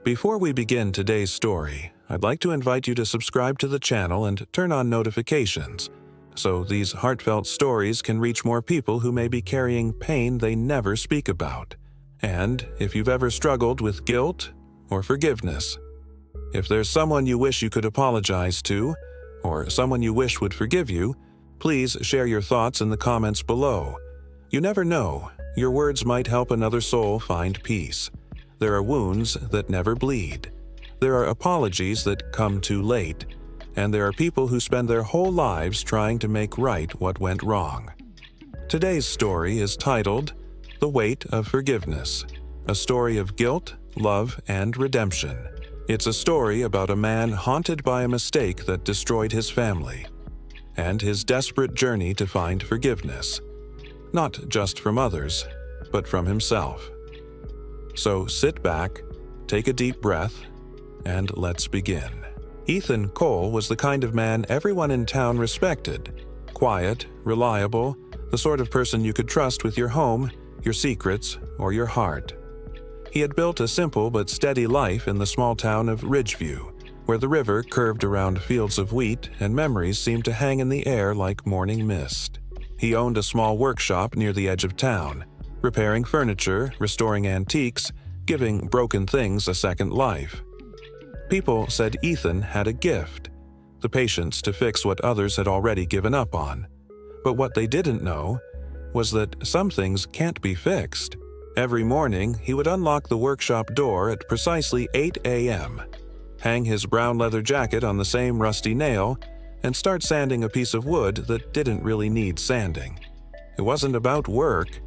Before we begin today's story, I'd like to invite you to subscribe to the channel and turn on notifications, so these heartfelt stories can reach more people who may be carrying pain they never speak about. And if you've ever struggled with guilt or forgiveness, if there's someone you wish you could apologize to, or someone you wish would forgive you, please share your thoughts in the comments below. You never know, your words might help another soul find peace. There are wounds that never bleed. There are apologies that come too late. And there are people who spend their whole lives trying to make right what went wrong. Today's story is titled, The Weight of Forgiveness, a story of guilt, love, and redemption. It's a story about a man haunted by a mistake that destroyed his family, and his desperate journey to find forgiveness, not just from others, but from himself. So sit back, take a deep breath, and let's begin. Ethan Cole was the kind of man everyone in town respected. Quiet, reliable, the sort of person you could trust with your home, your secrets, or your heart. He had built a simple but steady life in the small town of Ridgeview, where the river curved around fields of wheat and memories seemed to hang in the air like morning mist. He owned a small workshop near the edge of town, repairing furniture, restoring antiques, giving broken things a second life. People said Ethan had a gift, the patience to fix what others had already given up on. But what they didn't know was that some things can't be fixed. Every morning, he would unlock the workshop door at precisely 8 a.m., hang his brown leather jacket on the same rusty nail, and start sanding a piece of wood that didn't really need sanding. It wasn't about work.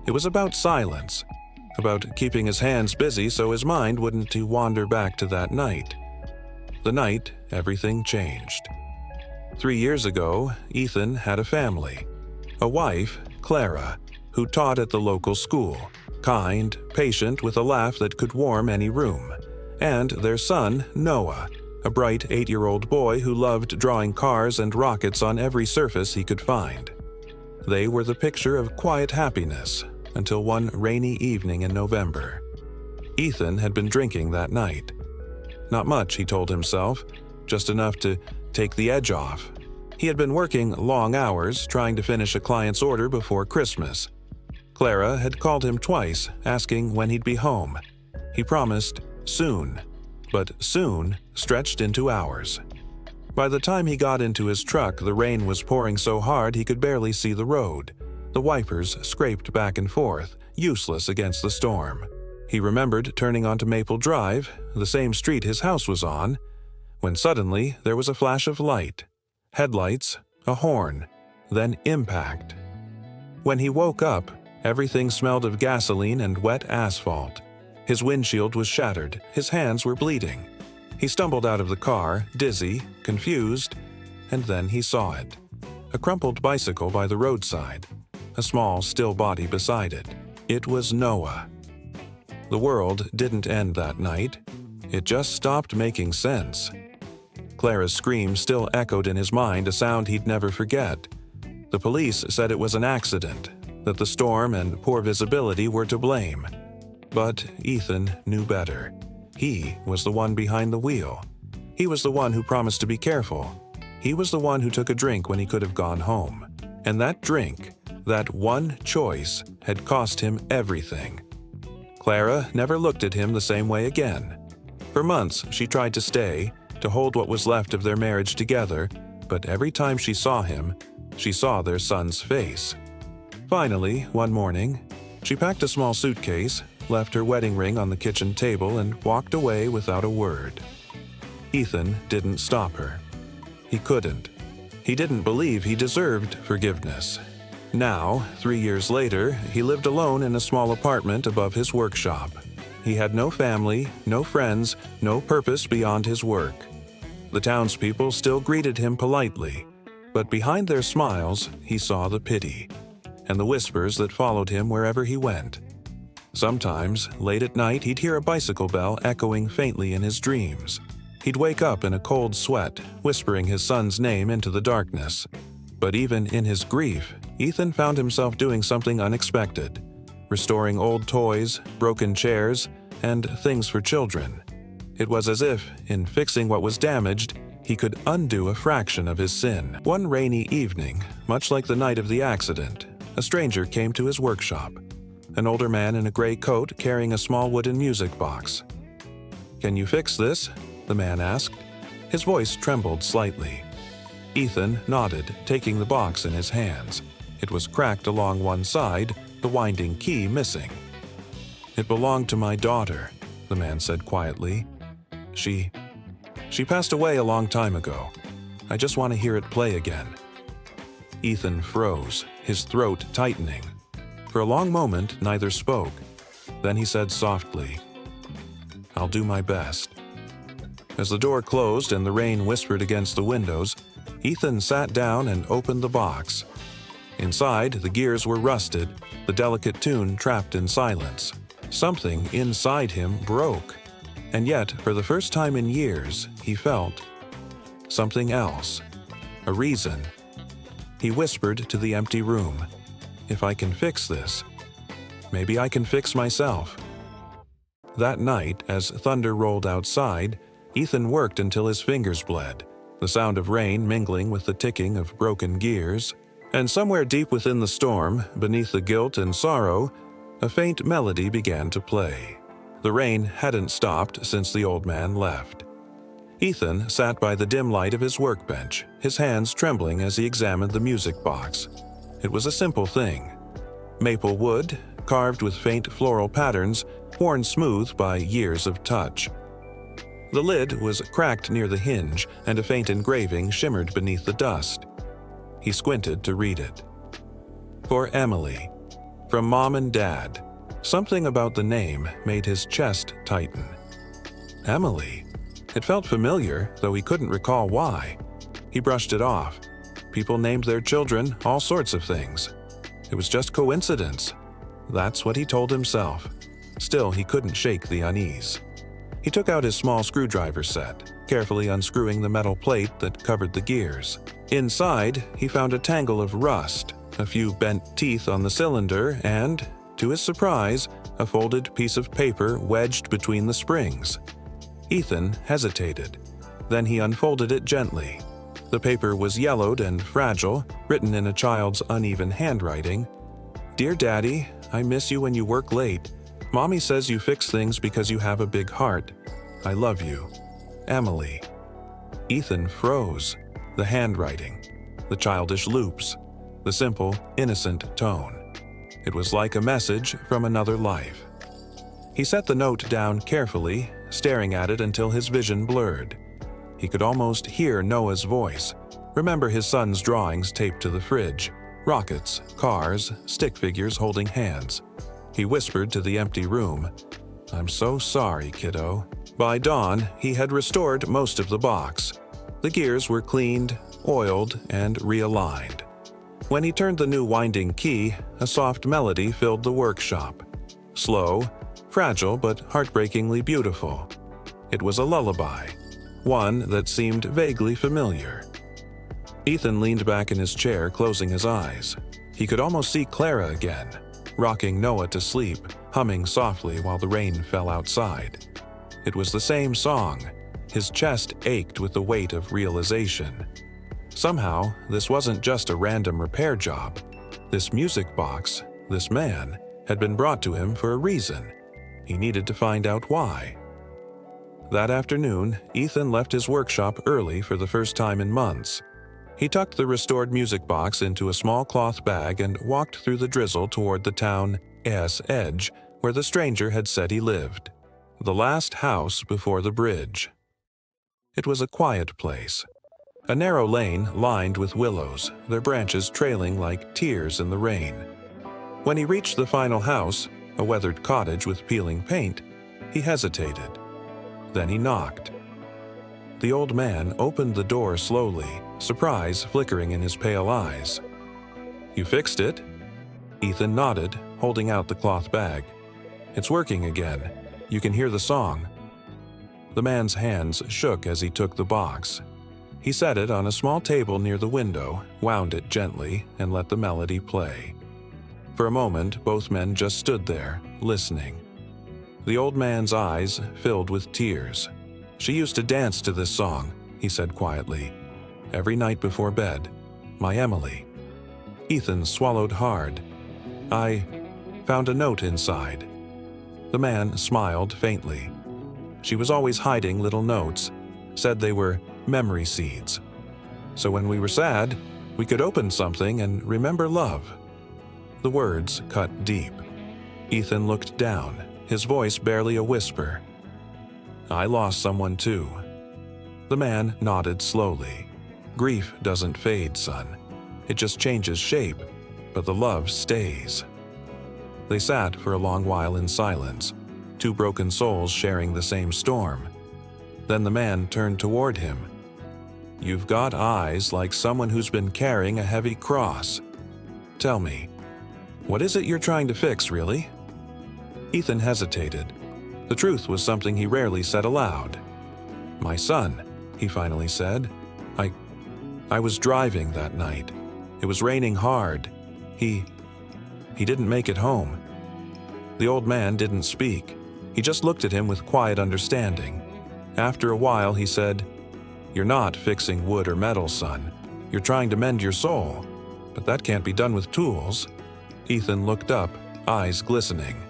It was about silence, about keeping his hands busy so his mind wouldn't wander back to that night. The night everything changed. 3 years ago, Ethan had a family. A wife, Clara, who taught at the local school, kind, patient, with a laugh that could warm any room. And their son, Noah, a bright 8-year-old boy who loved drawing cars and rockets on every surface he could find. They were the picture of quiet happiness, until one rainy evening in November. Ethan had been drinking that night. Not much, he told himself, just enough to take the edge off. He had been working long hours trying to finish a client's order before Christmas. Clara had called him twice, asking when he'd be home. He promised soon, but soon stretched into hours. By the time he got into his truck, the rain was pouring so hard he could barely see the road. The wipers scraped back and forth, useless against the storm. He remembered turning onto Maple Drive, the same street his house was on, when suddenly there was a flash of light. Headlights, a horn, then impact. When he woke up, everything smelled of gasoline and wet asphalt. His windshield was shattered, his hands were bleeding. He stumbled out of the car, dizzy, confused, and then he saw it. A crumpled bicycle by the roadside, a small, still body beside it. It was Noah. The world didn't end that night. It just stopped making sense. Clara's scream still echoed in his mind, a sound he'd never forget. The police said it was an accident, that the storm and poor visibility were to blame. But Ethan knew better. He was the one behind the wheel. He was the one who promised to be careful. He was the one who took a drink when he could have gone home. And that drink, that one choice, had cost him everything. Clara never looked at him the same way again. For months, she tried to stay, to hold what was left of their marriage together, but every time she saw him, she saw their son's face. Finally, one morning, she packed a small suitcase, left her wedding ring on the kitchen table, and walked away without a word. Ethan didn't stop her. He couldn't. He didn't believe he deserved forgiveness. Now, 3 years later, he lived alone in a small apartment above his workshop. He had no family, no friends, no purpose beyond his work. The townspeople still greeted him politely, but behind their smiles, he saw the pity and the whispers that followed him wherever he went. Sometimes, late at night, he'd hear a bicycle bell echoing faintly in his dreams. He'd wake up in a cold sweat, whispering his son's name into the darkness. But even in his grief, Ethan found himself doing something unexpected, restoring old toys, broken chairs, and things for children. It was as if, in fixing what was damaged, he could undo a fraction of his sin. One rainy evening, much like the night of the accident, a stranger came to his workshop. An older man in a gray coat carrying a small wooden music box. "Can you fix this?" the man asked. His voice trembled slightly. Ethan nodded, taking the box in his hands. It was cracked along one side, the winding key missing. "It belonged to my daughter," the man said quietly. She passed away a long time ago. I just want to hear it play again." Ethan froze, his throat tightening. For a long moment, neither spoke. Then he said softly, "I'll do my best." As the door closed and the rain whispered against the windows, Ethan sat down and opened the box. Inside, the gears were rusted, the delicate tune trapped in silence. Something inside him broke. And yet, for the first time in years, he felt something else. A reason. He whispered to the empty room, "If I can fix this, maybe I can fix myself." That night, as thunder rolled outside, Ethan worked until his fingers bled, the sound of rain mingling with the ticking of broken gears. And somewhere deep within the storm, beneath the guilt and sorrow, a faint melody began to play. The rain hadn't stopped since the old man left. Ethan sat by the dim light of his workbench, his hands trembling as he examined the music box. It was a simple thing. Maple wood, carved with faint floral patterns, worn smooth by years of touch. The lid was cracked near the hinge, and a faint engraving shimmered beneath the dust. He squinted to read it. "For Emily, from Mom and Dad." Something about the name made his chest tighten. Emily. It felt familiar, though he couldn't recall why. He brushed it off. People named their children all sorts of things. It was just coincidence. That's what he told himself. Still, he couldn't shake the unease. He took out his small screwdriver set, carefully unscrewing the metal plate that covered the gears. Inside, he found a tangle of rust, a few bent teeth on the cylinder, and, to his surprise, a folded piece of paper wedged between the springs. Ethan hesitated. Then he unfolded it gently. The paper was yellowed and fragile, written in a child's uneven handwriting. "Dear Daddy, I miss you when you work late. Mommy says you fix things because you have a big heart. I love you. Emily." Ethan froze. The handwriting, the childish loops, the simple, innocent tone. It was like a message from another life. He set the note down carefully, staring at it until his vision blurred. He could almost hear Noah's voice, remember his son's drawings taped to the fridge, rockets, cars, stick figures holding hands. He whispered to the empty room, "I'm so sorry, kiddo." By dawn, he had restored most of the box. The gears were cleaned, oiled, and realigned. When he turned the new winding key, a soft melody filled the workshop. Slow, fragile, but heartbreakingly beautiful. It was a lullaby, one that seemed vaguely familiar. Ethan leaned back in his chair, closing his eyes. He could almost see Clara again, rocking Noah to sleep, humming softly while the rain fell outside. It was the same song. His chest ached with the weight of realization. Somehow, this wasn't just a random repair job. This music box, this man, had been brought to him for a reason. He needed to find out why. That afternoon, Ethan left his workshop early for the first time in months. He tucked the restored music box into a small cloth bag and walked through the drizzle toward the town's edge, where the stranger had said he lived. The last house before the bridge. It was a quiet place. A narrow lane lined with willows, their branches trailing like tears in the rain. When he reached the final house, a weathered cottage with peeling paint, he hesitated. Then he knocked. The old man opened the door slowly, surprise flickering in his pale eyes. "You fixed it?" Ethan nodded, holding out the cloth bag. "It's working again. You can hear the song." The man's hands shook as he took the box. He set it on a small table near the window, wound it gently, and let the melody play. For a moment, both men just stood there, listening. The old man's eyes filled with tears. She used to dance to this song, he said quietly. Every night before bed. My Emily. Ethan swallowed hard. I found a note inside. The man smiled faintly. She was always hiding little notes, said they were memory seeds. So when we were sad, we could open something and remember love. The words cut deep. Ethan looked down, his voice barely a whisper. I lost someone too. The man nodded slowly. Grief doesn't fade, son. It just changes shape, but the love stays. They sat for a long while in silence, two broken souls sharing the same storm. Then the man turned toward him. You've got eyes like someone who's been carrying a heavy cross. Tell me, what is it you're trying to fix, really? Ethan hesitated. The truth was something he rarely said aloud. My son, he finally said. I was driving that night. It was raining hard. He didn't make it home. The old man didn't speak. He just looked at him with quiet understanding. After a while, he said, You're not fixing wood or metal, son. You're trying to mend your soul. But that can't be done with tools. Ethan looked up, eyes glistening.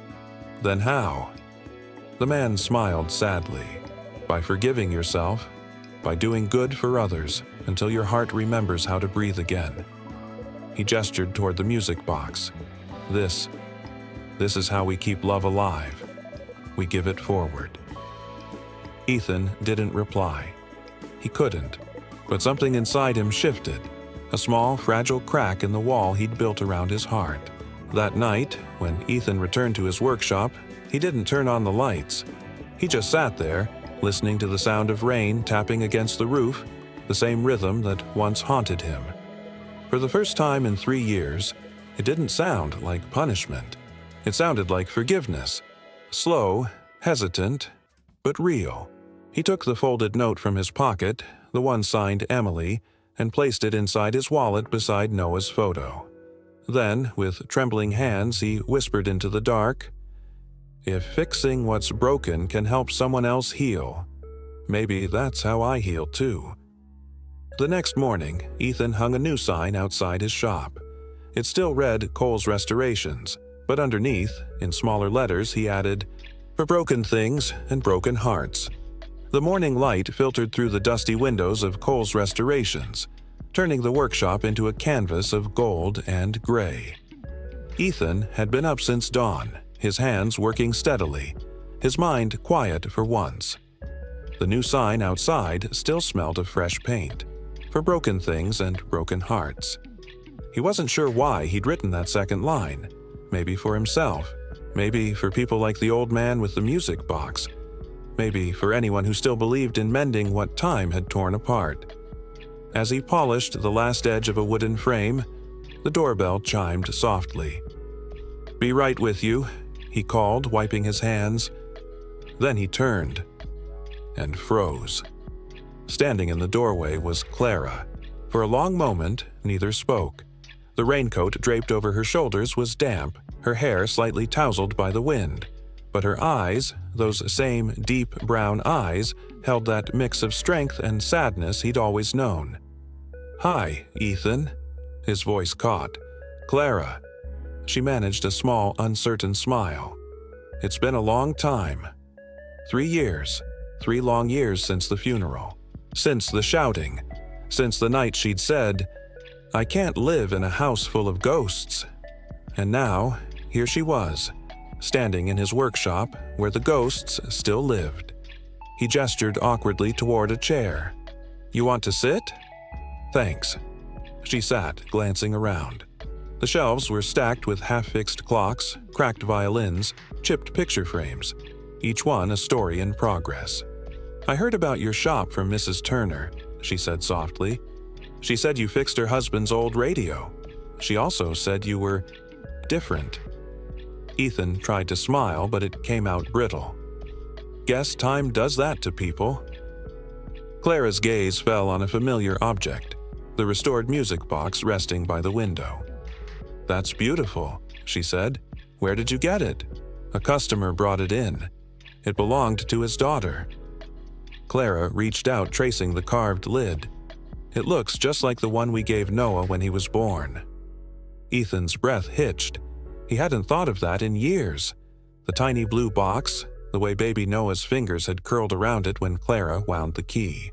Then how? The man smiled sadly. By forgiving yourself, by doing good for others until your heart remembers how to breathe again. He gestured toward the music box. This is how we keep love alive. We give it forward. Ethan didn't reply. He couldn't, but something inside him shifted, a small, fragile crack in the wall he'd built around his heart. That night, when Ethan returned to his workshop, he didn't turn on the lights. He just sat there, listening to the sound of rain tapping against the roof, the same rhythm that once haunted him. For the first time in 3 years, it didn't sound like punishment. It sounded like forgiveness. Slow, hesitant, but real. He took the folded note from his pocket, the one signed Emily, and placed it inside his wallet beside Noah's photo. Then, with trembling hands, he whispered into the dark, If fixing what's broken can help someone else heal, maybe that's how I heal too. The next morning, Ethan hung a new sign outside his shop. It still read Cole's Restorations, but underneath, in smaller letters, he added, For broken things and broken hearts. The morning light filtered through the dusty windows of Cole's Restorations, turning the workshop into a canvas of gold and gray. Ethan had been up since dawn, his hands working steadily, his mind quiet for once. The new sign outside still smelled of fresh paint, for broken things and broken hearts. He wasn't sure why he'd written that second line, maybe for himself, maybe for people like the old man with the music box, maybe for anyone who still believed in mending what time had torn apart. As he polished the last edge of a wooden frame, the doorbell chimed softly. Be right with you, he called, wiping his hands. Then he turned and froze. Standing in the doorway was Clara. For a long moment, neither spoke. The raincoat draped over her shoulders was damp, her hair slightly tousled by the wind. But her eyes, those same deep brown eyes, held that mix of strength and sadness he'd always known. Hi, Ethan. His voice caught. Clara. She managed a small, uncertain smile. It's been a long time. 3 years. 3 long years since the funeral. Since the shouting. Since the night she'd said, I can't live in a house full of ghosts. And now, here she was, standing in his workshop where the ghosts still lived. He gestured awkwardly toward a chair. You want to sit? Thanks. She sat, glancing around. The shelves were stacked with half-fixed clocks, cracked violins, chipped picture frames, each one a story in progress. I heard about your shop from Mrs. Turner, she said softly. She said you fixed her husband's old radio. She also said you were different. Ethan tried to smile, but it came out brittle. Guess time does that to people. Clara's gaze fell on a familiar object, the restored music box resting by the window. That's beautiful, she said. Where did you get it? A customer brought it in. It belonged to his daughter. Clara reached out, tracing the carved lid. "It looks just like the one we gave Noah when he was born." Ethan's breath hitched. He hadn't thought of that in years. The tiny blue box, the way baby Noah's fingers had curled around it when Clara wound the key.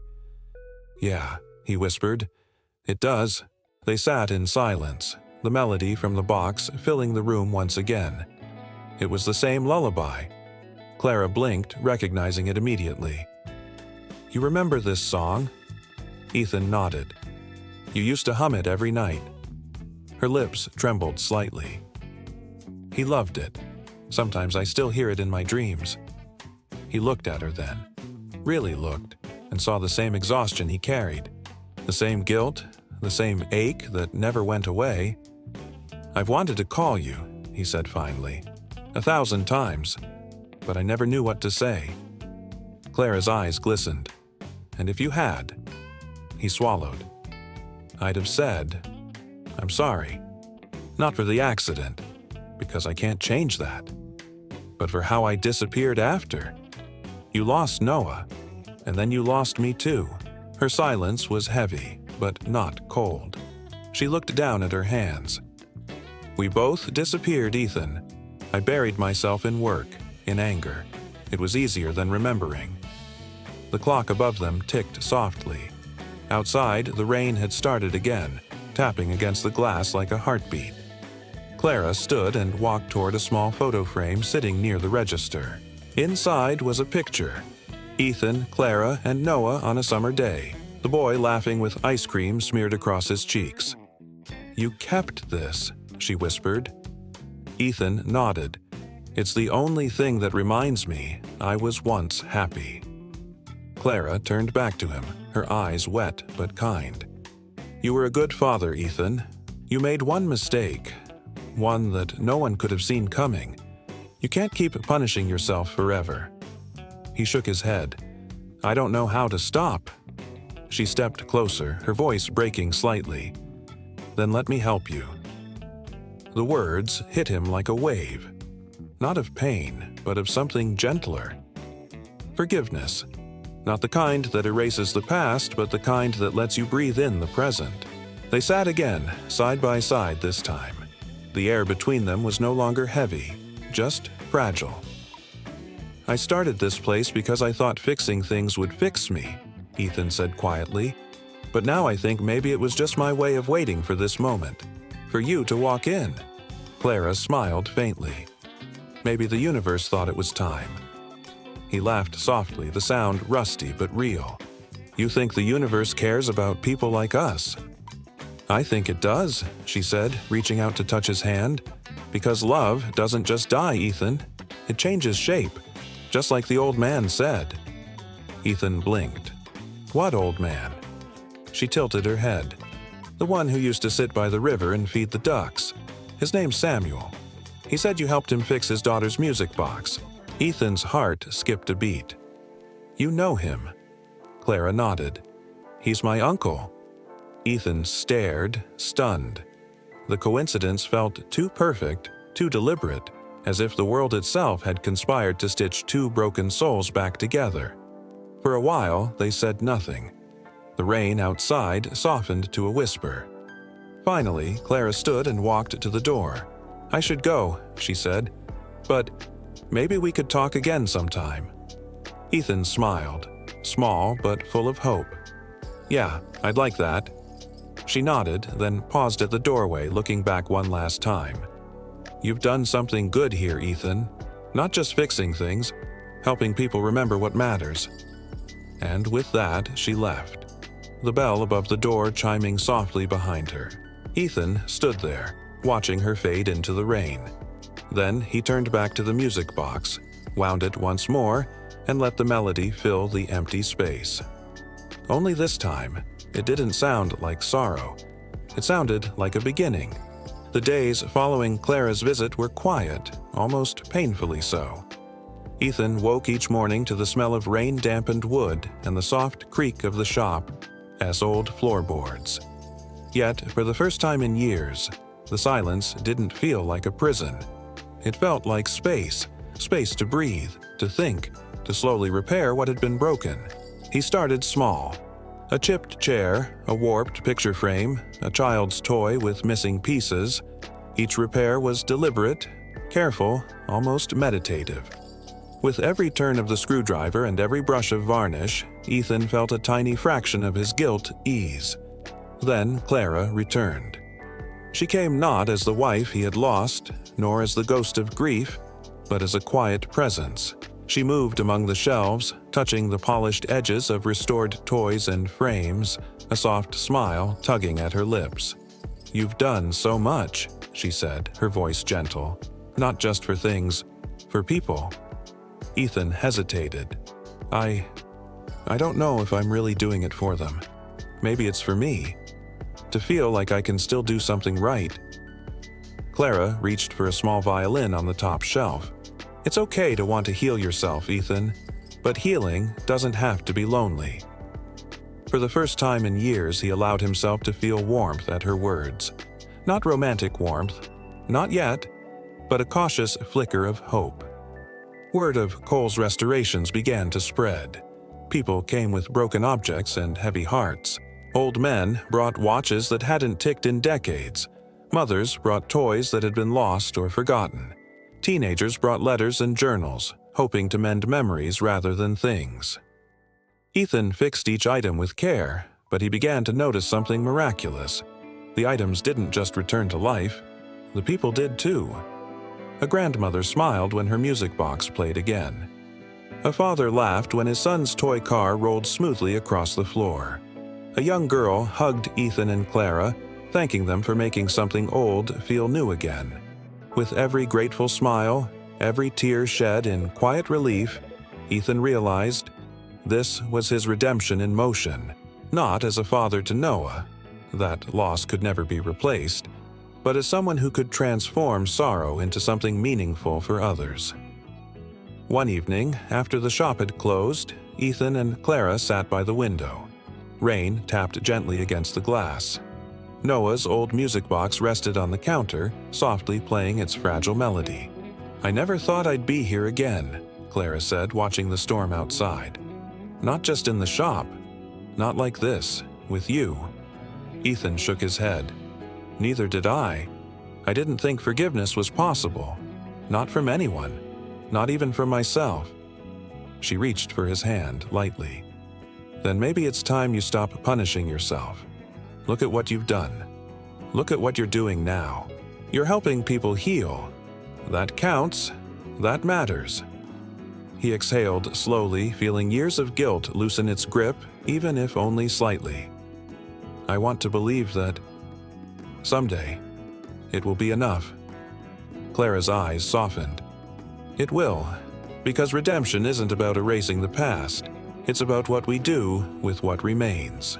"Yeah," he whispered. "It does." They sat in silence, the melody from the box filling the room once again. It was the same lullaby. Clara blinked, recognizing it immediately. "You remember this song?" Ethan nodded. "You used to hum it every night." Her lips trembled slightly. "He loved it. Sometimes I still hear it in my dreams." He looked at her then, really looked, and saw the same exhaustion he carried, the same guilt, the same ache that never went away. "I've wanted to call you," he said finally, 1,000 times, but I never knew what to say." Clara's eyes glistened. "And if you had?" He swallowed. "I'd have said, 'I'm sorry. Not for the accident, because I can't change that, but for how I disappeared after. You lost Noah, and then you lost me too." Her silence was heavy, but not cold. She looked down at her hands. "We both disappeared, Ethan. I buried myself in work, in anger. It was easier than remembering." The clock above them ticked softly. Outside, the rain had started again, tapping against the glass like a heartbeat. Clara stood and walked toward a small photo frame sitting near the register. Inside was a picture. Ethan, Clara, and Noah on a summer day, the boy laughing with ice cream smeared across his cheeks. "You kept this," she whispered. Ethan nodded. "It's the only thing that reminds me I was once happy." Clara turned back to him, her eyes wet but kind. "You were a good father, Ethan. You made one mistake, one that no one could have seen coming. You can't keep punishing yourself forever." He shook his head. "I don't know how to stop." She stepped closer, her voice breaking slightly. "Then let me help you." The words hit him like a wave, not of pain, but of something gentler. Forgiveness. Not the kind that erases the past, but the kind that lets you breathe in the present. They sat again, side by side this time. The air between them was no longer heavy, just fragile. "I started this place because I thought fixing things would fix me," Ethan said quietly. "But now I think maybe it was just my way of waiting for this moment, for you to walk in." Clara smiled faintly. "Maybe the universe thought it was time." He laughed softly, the sound rusty but real. "You think the universe cares about people like us?" "I think it does," she said, reaching out to touch his hand. "Because love doesn't just die, Ethan. It changes shape, just like the old man said." Ethan blinked. "What old man?" She tilted her head. "The one who used to sit by the river and feed the ducks. His name's Samuel. He said you helped him fix his daughter's music box." Ethan's heart skipped a beat. "You know him?" Clara nodded. "He's my uncle." Ethan stared, stunned. The coincidence felt too perfect, too deliberate, as if the world itself had conspired to stitch two broken souls back together. For a while, they said nothing. The rain outside softened to a whisper. Finally, Clara stood and walked to the door. "I should go," she said. "But maybe we could talk again sometime." Ethan smiled, small but full of hope. "Yeah, I'd like that." She nodded, then paused at the doorway, looking back one last time. "You've done something good here, Ethan. Not just fixing things, helping people remember what matters." And with that, she left, the bell above the door chiming softly behind her. Ethan stood there, watching her fade into the rain. Then he turned back to the music box, wound it once more, and let the melody fill the empty space. Only this time, it didn't sound like sorrow. It sounded like a beginning. The days following Clara's visit were quiet, almost painfully so. Ethan woke each morning to the smell of rain-dampened wood and the soft creak of the shop's old floorboards. Yet, for the first time in years, the silence didn't feel like a prison. It felt like space to breathe, to think, to slowly repair what had been broken. He started small. A chipped chair, a warped picture frame, a child's toy with missing pieces. Each repair was deliberate, careful, almost meditative. With every turn of the screwdriver and every brush of varnish, Ethan felt a tiny fraction of his guilt ease. Then Clara returned. She came not as the wife he had lost, nor as the ghost of grief, but as a quiet presence. She moved among the shelves, touching the polished edges of restored toys and frames, a soft smile tugging at her lips. "You've done so much," she said, her voice gentle. "Not just for things, for people." Ethan hesitated. I don't know if I'm really doing it for them. Maybe it's for me. To feel like I can still do something right." Clara reached for a small violin on the top shelf. "It's okay to want to heal yourself, Ethan, but healing doesn't have to be lonely." For the first time in years, he allowed himself to feel warmth at her words. Not romantic warmth, not yet, but a cautious flicker of hope. Word of Cole's restorations began to spread. People came with broken objects and heavy hearts. Old men brought watches that hadn't ticked in decades. Mothers brought toys that had been lost or forgotten. Teenagers brought letters and journals, hoping to mend memories rather than things. Ethan fixed each item with care, but he began to notice something miraculous. The items didn't just return to life, the people did too. A grandmother smiled when her music box played again. A father laughed when his son's toy car rolled smoothly across the floor. A young girl hugged Ethan and Clara, thanking them for making something old feel new again. With every grateful smile, every tear shed in quiet relief, Ethan realized this was his redemption in motion, not as a father to Noah. That loss could never be replaced, but as someone who could transform sorrow into something meaningful for others. One evening, after the shop had closed, Ethan and Clara sat by the window. Rain tapped gently against the glass. Noah's old music box rested on the counter, softly playing its fragile melody. "I never thought I'd be here again," Clara said, watching the storm outside. "Not just in the shop. Not like this, with you." Ethan shook his head. "Neither did I. I didn't think forgiveness was possible. Not from anyone. Not even from myself." She reached for his hand lightly. "Then maybe it's time you stop punishing yourself. Look at what you've done. Look at what you're doing now. You're helping people heal. That counts. That matters." He exhaled slowly, feeling years of guilt loosen its grip, even if only slightly. "I want to believe that someday it will be enough." Clara's eyes softened. "It will, because redemption isn't about erasing the past. It's about what we do with what remains."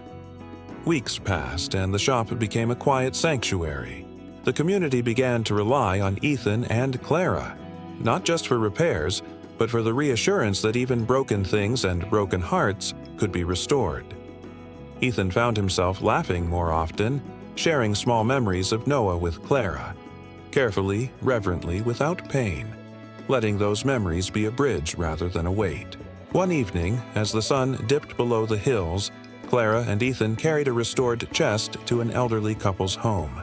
Weeks passed, and the shop became a quiet sanctuary. The community began to rely on Ethan and Clara, not just for repairs, but for the reassurance that even broken things and broken hearts could be restored. Ethan found himself laughing more often, sharing small memories of Noah with Clara, carefully, reverently, without pain, letting those memories be a bridge rather than a weight. One evening, as the sun dipped below the hills, Clara and Ethan carried a restored chest to an elderly couple's home.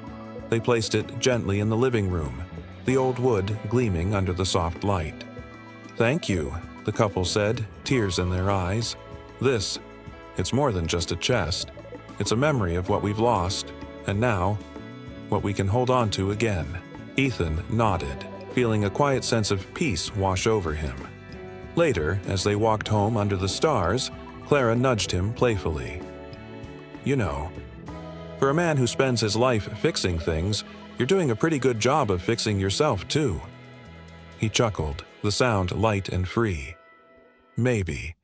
They placed it gently in the living room, the old wood gleaming under the soft light. "Thank you," the couple said, tears in their eyes. It's more than just a chest. It's a memory of what we've lost, and now, what we can hold on to again." Ethan nodded, feeling a quiet sense of peace wash over him. Later, as they walked home under the stars, Clara nudged him playfully. "You know, for a man who spends his life fixing things, you're doing a pretty good job of fixing yourself, too." He chuckled, the sound light and free. "Maybe.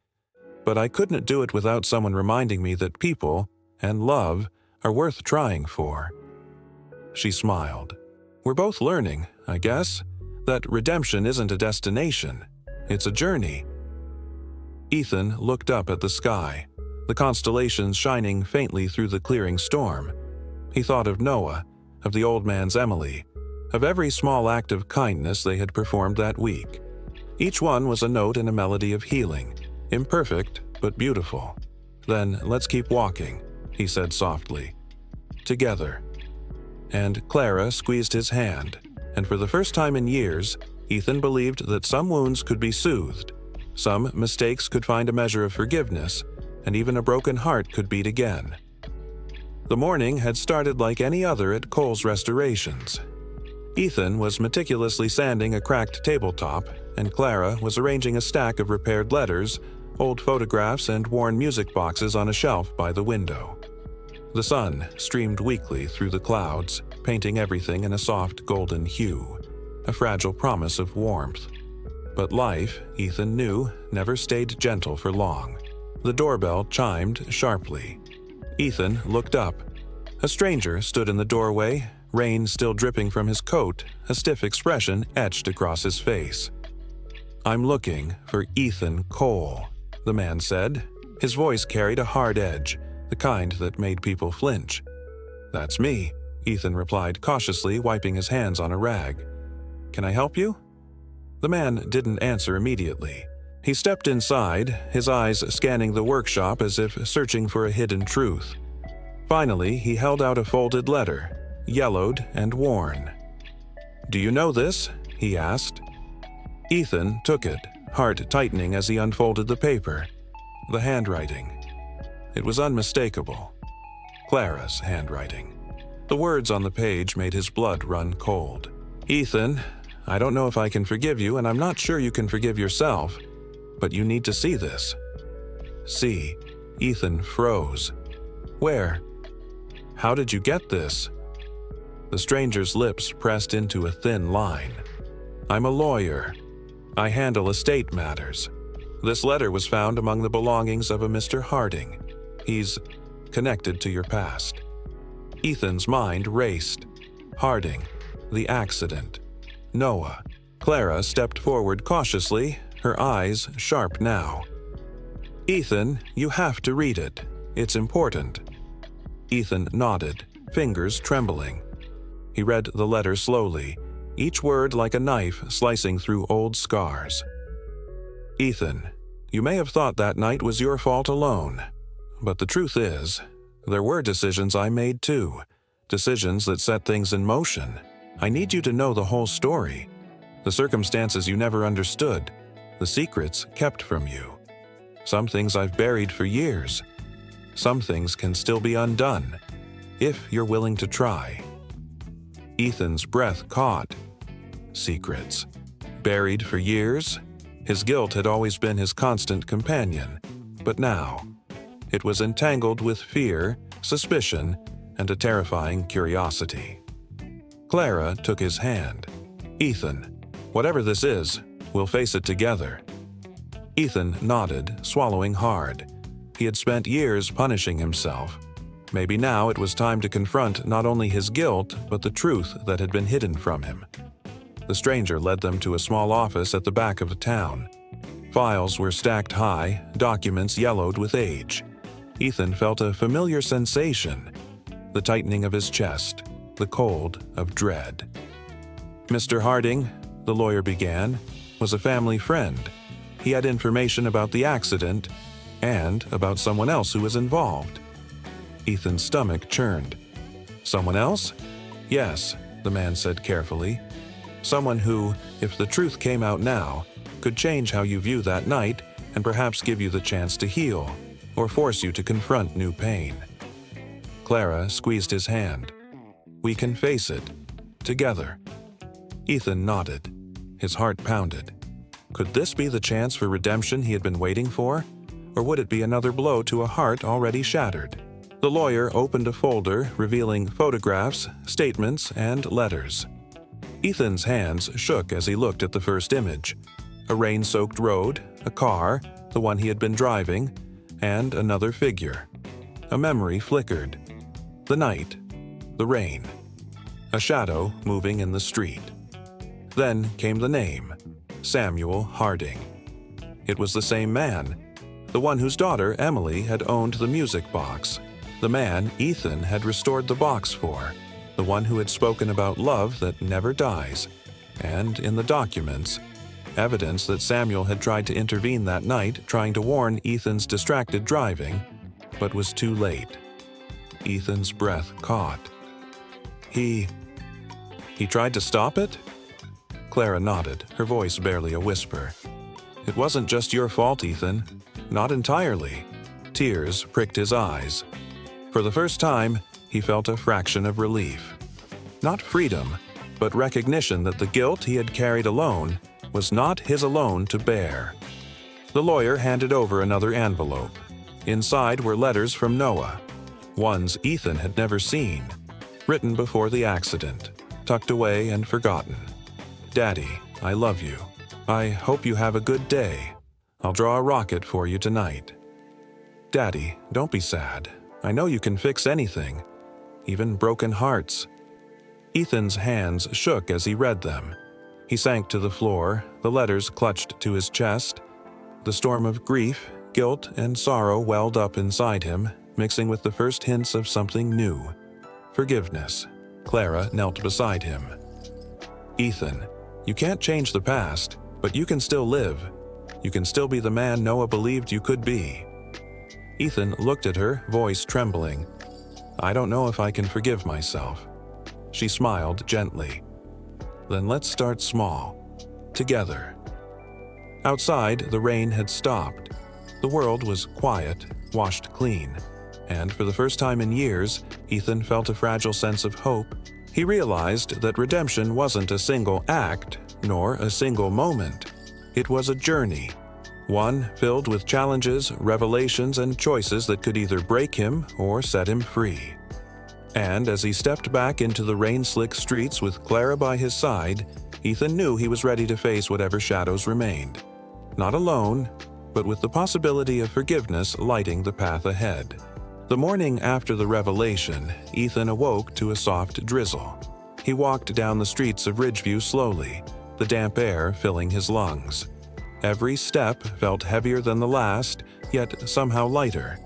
But I couldn't do it without someone reminding me that people, and love, are worth trying for." She smiled. "We're both learning, I guess, that redemption isn't a destination. It's a journey." Ethan looked up at the sky, the constellations shining faintly through the clearing storm. He thought of Noah, of the old man's Emily, of every small act of kindness they had performed that week. Each one was a note in a melody of healing, imperfect but beautiful. Then let's keep walking, he said softly. Together. And Clara squeezed his hand, and for the first time in years, Ethan believed that some wounds could be soothed, some mistakes could find a measure of forgiveness, and even a broken heart could beat again. The morning had started like any other at Cole's Restorations. Ethan was meticulously sanding a cracked tabletop, and Clara was arranging a stack of repaired letters, old photographs, and worn music boxes on a shelf by the window. The sun streamed weakly through the clouds, painting everything in a soft golden hue, a fragile promise of warmth. But life, Ethan knew, never stayed gentle for long. The doorbell chimed sharply. Ethan looked up. A stranger stood in the doorway, rain still dripping from his coat, a stiff expression etched across his face. "I'm looking for Ethan Cole," the man said. His voice carried a hard edge, the kind that made people flinch. "That's me," Ethan replied cautiously, wiping his hands on a rag. "Can I help you?" The man didn't answer immediately. He stepped inside, his eyes scanning the workshop as if searching for a hidden truth. Finally, he held out a folded letter, yellowed and worn. "Do you know this?" he asked. Ethan took it, heart tightening as he unfolded the paper. The handwriting. It was unmistakable. Clara's handwriting. The words on the page made his blood run cold. "Ethan, I don't know if I can forgive you, and I'm not sure you can forgive yourself, but you need to see this." "See." Ethan froze. "Where? How did you get this?" The stranger's lips pressed into a thin line. "I'm a lawyer. I handle estate matters. This letter was found among the belongings of a Mr. Harding. He's connected to your past." Ethan's mind raced. Harding, the accident, Noah. Clara stepped forward cautiously, her eyes sharp now. "Ethan, you have to read it. It's important." Ethan nodded, fingers trembling. He read the letter slowly, each word like a knife slicing through old scars. "Ethan, you may have thought that night was your fault alone. But the truth is, there were decisions I made too, decisions that set things in motion. I need you to know the whole story, the circumstances you never understood, the secrets kept from you. Some things I've buried for years. Some things can still be undone, if you're willing to try." Ethan's breath caught. Secrets. Buried for years? His guilt had always been his constant companion, but now it was entangled with fear, suspicion, and a terrifying curiosity. Clara took his hand. "Ethan, whatever this is, we'll face it together." Ethan nodded, swallowing hard. He had spent years punishing himself. Maybe now it was time to confront not only his guilt, but the truth that had been hidden from him. The stranger led them to a small office at the back of the town. Files were stacked high, documents yellowed with age. Ethan felt a familiar sensation, the tightening of his chest, the cold of dread. "Mr. Harding," the lawyer began, "was a family friend. He had information about the accident and about someone else who was involved." Ethan's stomach churned. "Someone else?" "Yes," the man said carefully. "Someone who, if the truth came out now, could change how you view that night and perhaps give you the chance to heal, or force you to confront new pain." Clara squeezed his hand. "We can face it. Together." Ethan nodded. His heart pounded. Could this be the chance for redemption he had been waiting for? Or would it be another blow to a heart already shattered? The lawyer opened a folder revealing photographs, statements, and letters. Ethan's hands shook as he looked at the first image. A rain-soaked road, a car, the one he had been driving, and another figure. A memory flickered. The night. The rain. A shadow moving in the street. Then came the name, Samuel Harding. It was the same man, the one whose daughter, Emily, had owned the music box. The man Ethan had restored the box for. The one who had spoken about love that never dies. And in the documents, evidence that Samuel had tried to intervene that night, trying to warn Ethan's distracted driving, but was too late. Ethan's breath caught. He tried to stop it? Clara nodded, her voice barely a whisper. It wasn't just your fault, Ethan. Not entirely. Tears pricked his eyes. For the first time, he felt a fraction of relief. Not freedom, but recognition that the guilt he had carried alone was not his alone to bear. The lawyer handed over another envelope. Inside were letters from Noah, ones Ethan had never seen, written before the accident, tucked away and forgotten. Daddy, I love you. I hope you have a good day. I'll draw a rocket for you tonight. Daddy, don't be sad. I know you can fix anything, even broken hearts. Ethan's hands shook as he read them. He sank to the floor, the letters clutched to his chest. The storm of grief, guilt, and sorrow welled up inside him, mixing with the first hints of something new. Forgiveness. Clara knelt beside him. Ethan, you can't change the past, but you can still live. You can still be the man Noah believed you could be. Ethan looked at her, voice trembling. I don't know if I can forgive myself. She smiled gently. Then let's start small. Together. Outside, the rain had stopped. The world was quiet, washed clean. And for the first time in years, Ethan felt a fragile sense of hope. He realized that redemption wasn't a single act, nor a single moment. It was a journey. One filled with challenges, revelations, and choices that could either break him or set him free. And as he stepped back into the rain-slick streets with Clara by his side, Ethan knew he was ready to face whatever shadows remained. Not alone, but with the possibility of forgiveness lighting the path ahead. The morning after the revelation, Ethan awoke to a soft drizzle. He walked down the streets of Ridgeview slowly, the damp air filling his lungs. Every step felt heavier than the last, yet somehow lighter,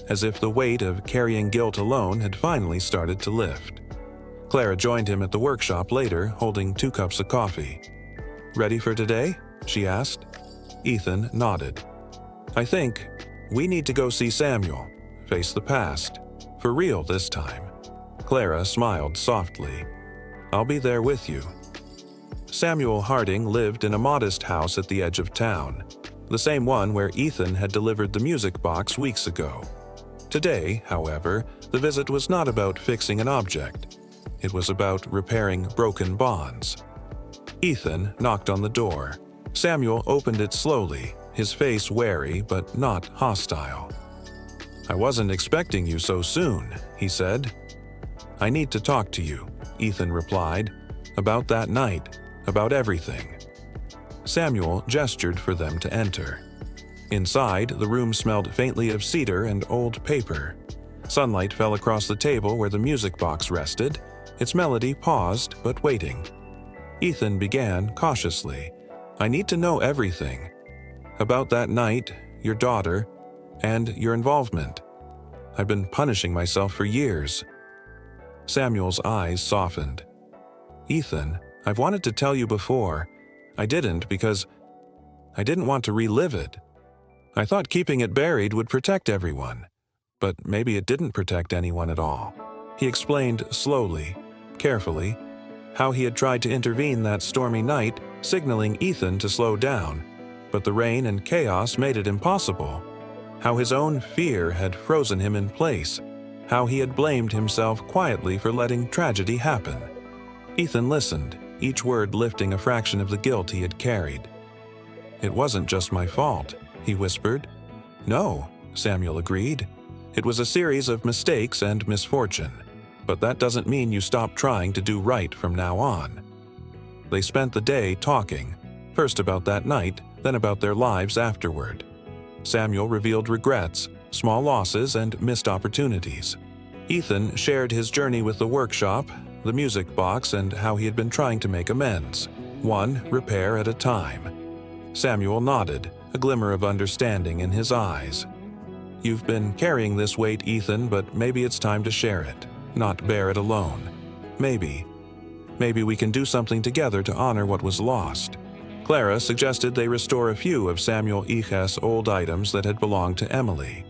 as if the weight of carrying guilt alone had finally started to lift. Clara joined him at the workshop later, holding 2 cups of coffee. Ready for today? She asked. Ethan nodded. I think we need to go see Samuel, face the past, for real this time. Clara smiled softly. I'll be there with you. Samuel Harding lived in a modest house at the edge of town, the same one where Ethan had delivered the music box weeks ago. Today, however, the visit was not about fixing an object. It was about repairing broken bonds. Ethan knocked on the door. Samuel opened it slowly, his face wary but not hostile. I wasn't expecting you so soon, he said. I need to talk to you, Ethan replied, about that night. About everything. Samuel gestured for them to enter. Inside, the room smelled faintly of cedar and old paper. Sunlight fell across the table where the music box rested, its melody paused but waiting. Ethan began cautiously. I need to know everything. About that night, your daughter, and your involvement. I've been punishing myself for years. Samuel's eyes softened. Ethan, I've wanted to tell you before. I didn't because I didn't want to relive it. I thought keeping it buried would protect everyone, but maybe it didn't protect anyone at all. He explained slowly, carefully, how he had tried to intervene that stormy night, signaling Ethan to slow down, but the rain and chaos made it impossible. How his own fear had frozen him in place, how he had blamed himself quietly for letting tragedy happen. Ethan listened, each word lifting a fraction of the guilt he had carried. It wasn't just my fault, he whispered. No, Samuel agreed. It was a series of mistakes and misfortune, but that doesn't mean you stop trying to do right from now on. They spent the day talking, first about that night, then about their lives afterward. Samuel revealed regrets, small losses, and missed opportunities. Ethan shared his journey with the workshop, the music box, and how he had been trying to make amends, one repair at a time. Samuel nodded, a glimmer of understanding in his eyes. You've been carrying this weight, Ethan, but maybe it's time to share it, not bear it alone. Maybe we can do something together to honor what was lost. Clara suggested they restore a few of Samuel Icha's old items that had belonged to Emily.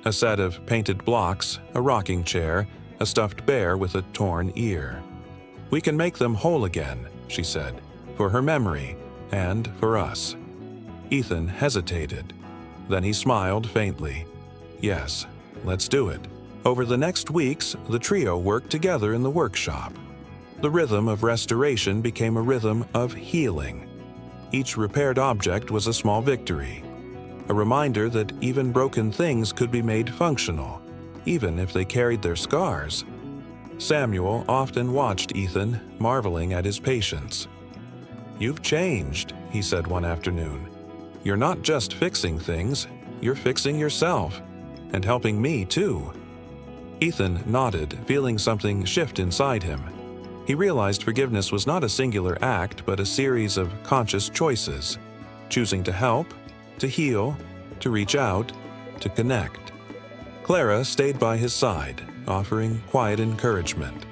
A set of painted blocks, a rocking chair, a stuffed bear with a torn ear. "We can make them whole again," she said, "for her memory and for us." Ethan hesitated. Then he smiled faintly. "Yes, let's do it." Over the next weeks, the trio worked together in the workshop. The rhythm of restoration became a rhythm of healing. Each repaired object was a small victory, a reminder that even broken things could be made functional, even if they carried their scars. Samuel often watched Ethan, marveling at his patience. "You've changed," he said one afternoon. "You're not just fixing things, you're fixing yourself, and helping me too." Ethan nodded, feeling something shift inside him. He realized forgiveness was not a singular act, but a series of conscious choices, choosing to help, to heal, to reach out, to connect. Clara stayed by his side, offering quiet encouragement.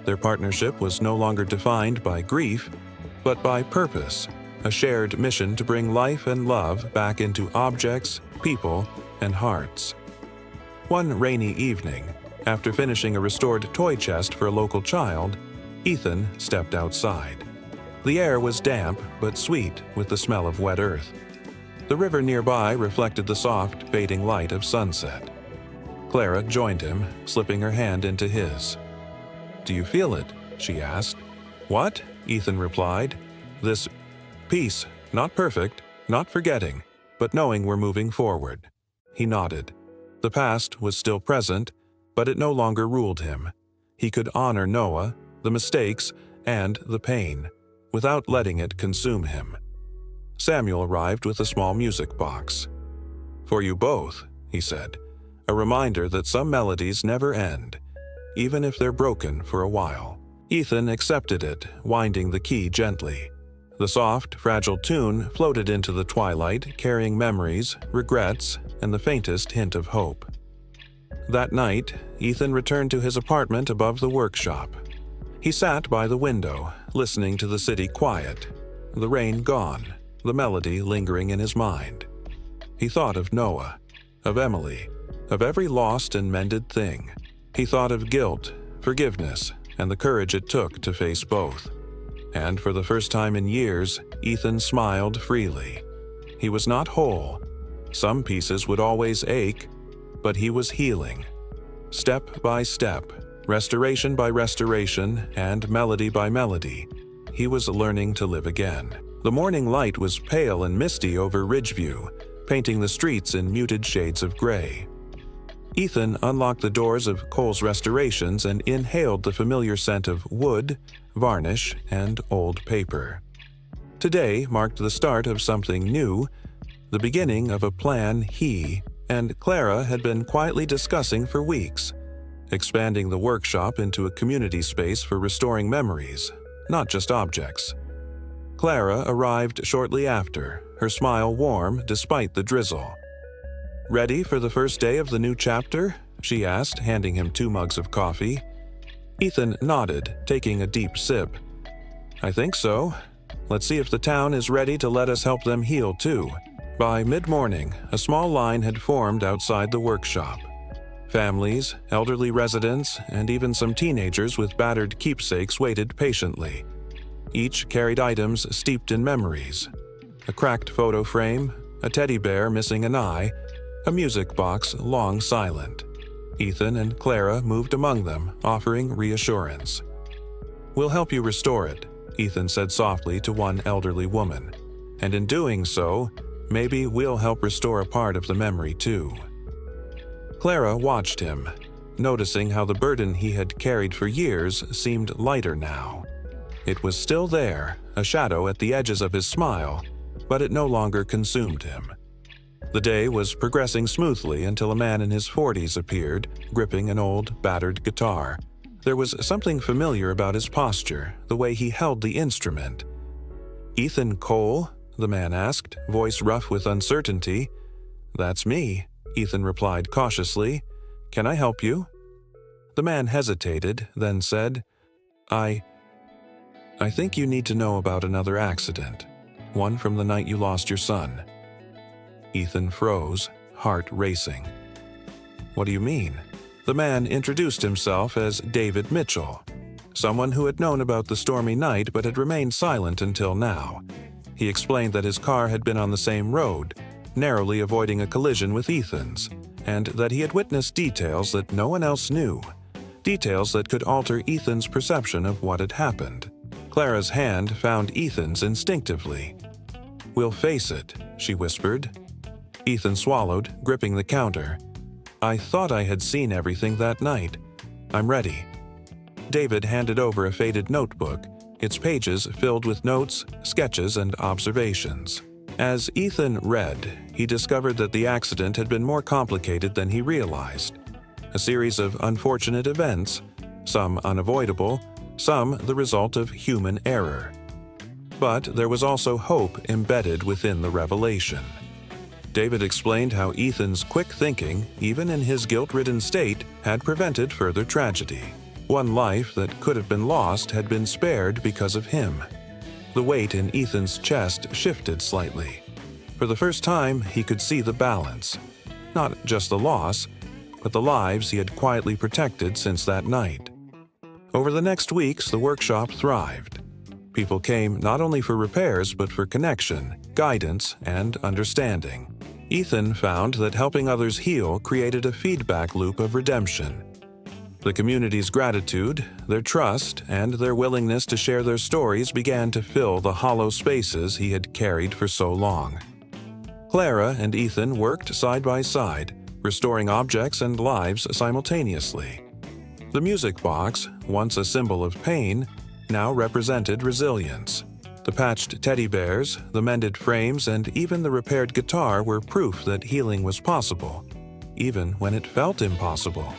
Their partnership was no longer defined by grief, but by purpose, a shared mission to bring life and love back into objects, people, and hearts. One rainy evening, after finishing a restored toy chest for a local child, Ethan stepped outside. The air was damp but sweet with the smell of wet earth. The river nearby reflected the soft, fading light of sunset. Clara joined him, slipping her hand into his. "Do you feel it?" she asked. "What?" Ethan replied. "This peace, not perfect, not forgetting, but knowing we're moving forward." He nodded. The past was still present, but it no longer ruled him. He could honor Noah, the mistakes, and the pain, without letting it consume him. Samuel arrived with a small music box. "For you both," he said, a reminder that some melodies never end, even if they're broken for a while. Ethan accepted it, winding the key gently. The soft, fragile tune floated into the twilight, carrying memories, regrets, and the faintest hint of hope. That night, Ethan returned to his apartment above the workshop. He sat by the window, listening to the city quiet, the rain gone, the melody lingering in his mind. He thought of Noah, of Emily, of every lost and mended thing. He thought of guilt, forgiveness, and the courage it took to face both. And for the first time in years, Ethan smiled freely. He was not whole. Some pieces would always ache, but he was healing. Step by step, restoration by restoration, and melody by melody, he was learning to live again. The morning light was pale and misty over Ridgeview, painting the streets in muted shades of gray. Ethan unlocked the doors of Cole's Restorations and inhaled the familiar scent of wood, varnish, and old paper. Today marked the start of something new, the beginning of a plan he and Clara had been quietly discussing for weeks, expanding the workshop into a community space for restoring memories, not just objects. Clara arrived shortly after, her smile warm despite the drizzle. "Ready for the first day of the new chapter?" she asked, handing him 2 mugs of coffee. Ethan nodded, taking a deep sip. "I think so. Let's see if the town is ready to let us help them heal too." By mid-morning, a small line had formed outside the workshop. Families, elderly residents, and even some teenagers with battered keepsakes waited patiently. Each carried items steeped in memories. A cracked photo frame, a teddy bear missing an eye, a music box long silent. Ethan and Clara moved among them, offering reassurance. "We'll help you restore it," Ethan said softly to one elderly woman. "And in doing so, maybe we'll help restore a part of the memory too." Clara watched him, noticing how the burden he had carried for years seemed lighter now. It was still there, a shadow at the edges of his smile, but it no longer consumed him. The day was progressing smoothly until a man in his 40s appeared, gripping an old, battered guitar. There was something familiar about his posture, the way he held the instrument. "Ethan Cole?" the man asked, voice rough with uncertainty. "That's me," Ethan replied cautiously. "Can I help you?" The man hesitated, then said, I think you need to know about another accident. one from the night you lost your son." Ethan froze, heart racing. "What do you mean?" The man introduced himself as David Mitchell, someone who had known about the stormy night but had remained silent until now. He explained that his car had been on the same road, narrowly avoiding a collision with Ethan's, and that he had witnessed details that no one else knew, details that could alter Ethan's perception of what had happened. Clara's hand found Ethan's instinctively. "We'll face it," she whispered. Ethan swallowed, gripping the counter. "I thought I had seen everything that night. I'm ready." David handed over a faded notebook, its pages filled with notes, sketches, and observations. As Ethan read, he discovered that the accident had been more complicated than he realized. A series of unfortunate events, some unavoidable, some the result of human error. But there was also hope embedded within the revelation. David explained how Ethan's quick thinking, even in his guilt-ridden state, had prevented further tragedy. One life that could have been lost had been spared because of him. The weight in Ethan's chest shifted slightly. For the first time, he could see the balance. Not just the loss, but the lives he had quietly protected since that night. Over the next weeks, the workshop thrived. People came not only for repairs but for connection, guidance, and understanding. Ethan found that helping others heal created a feedback loop of redemption. The community's gratitude, their trust, and their willingness to share their stories began to fill the hollow spaces he had carried for so long. Clara and Ethan worked side by side, restoring objects and lives simultaneously. The music box, once a symbol of pain, now represented resilience. The patched teddy bears, the mended frames, and even the repaired guitar were proof that healing was possible, even when it felt impossible.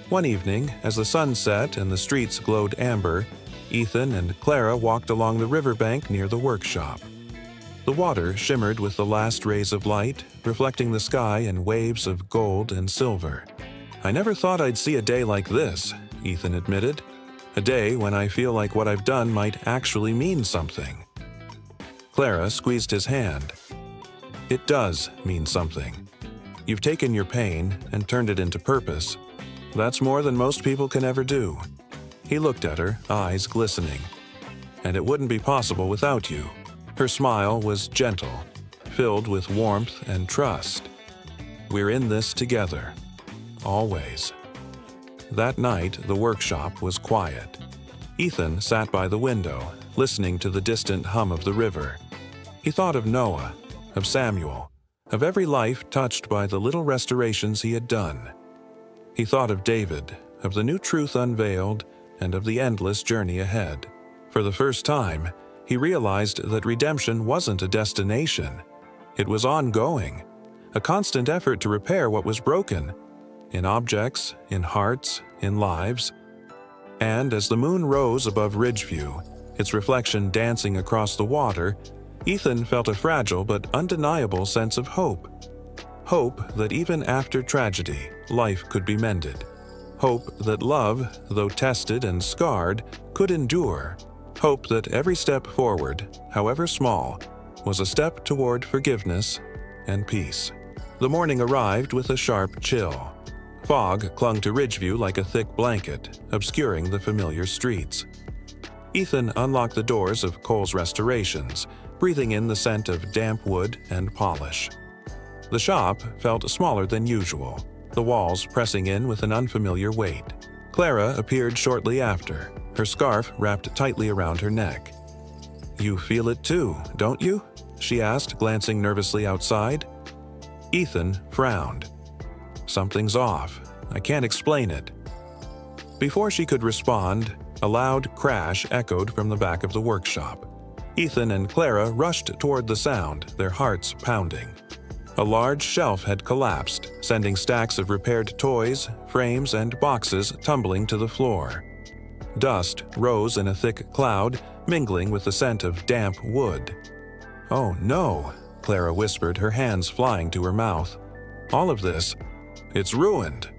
One evening, as the sun set and the streets glowed amber, Ethan and Clara walked along the riverbank near the workshop. The water shimmered with the last rays of light, reflecting the sky in waves of gold and silver. "I never thought I'd see a day like this," Ethan admitted. "A day when I feel like what I've done might actually mean something." Clara squeezed his hand. "It does mean something. You've taken your pain and turned it into purpose. That's more than most people can ever do." He looked at her, eyes glistening. "And it wouldn't be possible without you." Her smile was gentle, filled with warmth and trust. "We're in this together. Always." That night, the workshop was quiet. Ethan sat by the window, listening to the distant hum of the river. He thought of Noah, of Samuel, of every life touched by the little restorations he had done. He thought of David, of the new truth unveiled, and of the endless journey ahead. For the first time, he realized that redemption wasn't a destination. It was ongoing, a constant effort to repair what was broken, in objects, in hearts, in lives. And as the moon rose above Ridgeview, its reflection dancing across the water, Ethan felt a fragile but undeniable sense of hope. Hope that even after tragedy, life could be mended. Hope that love, though tested and scarred, could endure. Hope that every step forward, however small, was a step toward forgiveness and peace. The morning arrived with a sharp chill. Fog clung to Ridgeview like a thick blanket, obscuring the familiar streets. Ethan unlocked the doors of Cole's Restorations, breathing in the scent of damp wood and polish. The shop felt smaller than usual, the walls pressing in with an unfamiliar weight. Clara appeared shortly after, her scarf wrapped tightly around her neck. "You feel it too, don't you?" she asked, glancing nervously outside. Ethan frowned. "Something's off. I can't explain it." Before she could respond, a loud crash echoed from the back of the workshop. Ethan and Clara rushed toward the sound, their hearts pounding. A large shelf had collapsed, sending stacks of repaired toys, frames, and boxes tumbling to the floor. Dust rose in a thick cloud, mingling with the scent of damp wood. "Oh no," Clara whispered, her hands flying to her mouth. "All of this, it's ruined."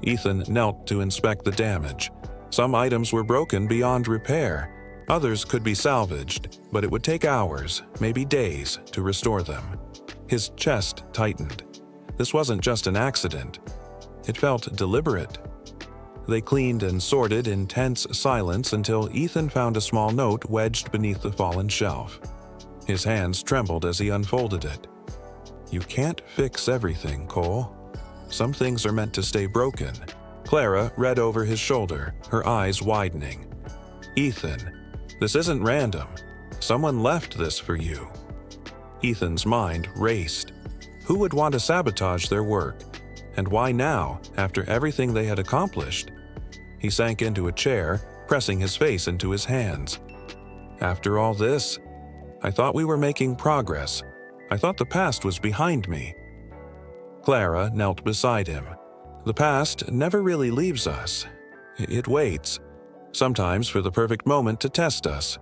Ethan knelt to inspect the damage. Some items were broken beyond repair. Others could be salvaged, but it would take hours, maybe days, to restore them. His chest tightened. This wasn't just an accident. It felt deliberate. They cleaned and sorted in tense silence until Ethan found a small note wedged beneath the fallen shelf. His hands trembled as he unfolded it. "You can't fix everything, Cole. Some things are meant to stay broken." Clara read over his shoulder, her eyes widening. "Ethan, this isn't random. Someone left this for you." Ethan's mind raced. Who would want to sabotage their work? And why now, after everything they had accomplished? He sank into a chair, pressing his face into his hands. "After all this, I thought we were making progress. I thought the past was behind me." Clara knelt beside him. The past never really leaves us. It waits, sometimes for the perfect moment to test us.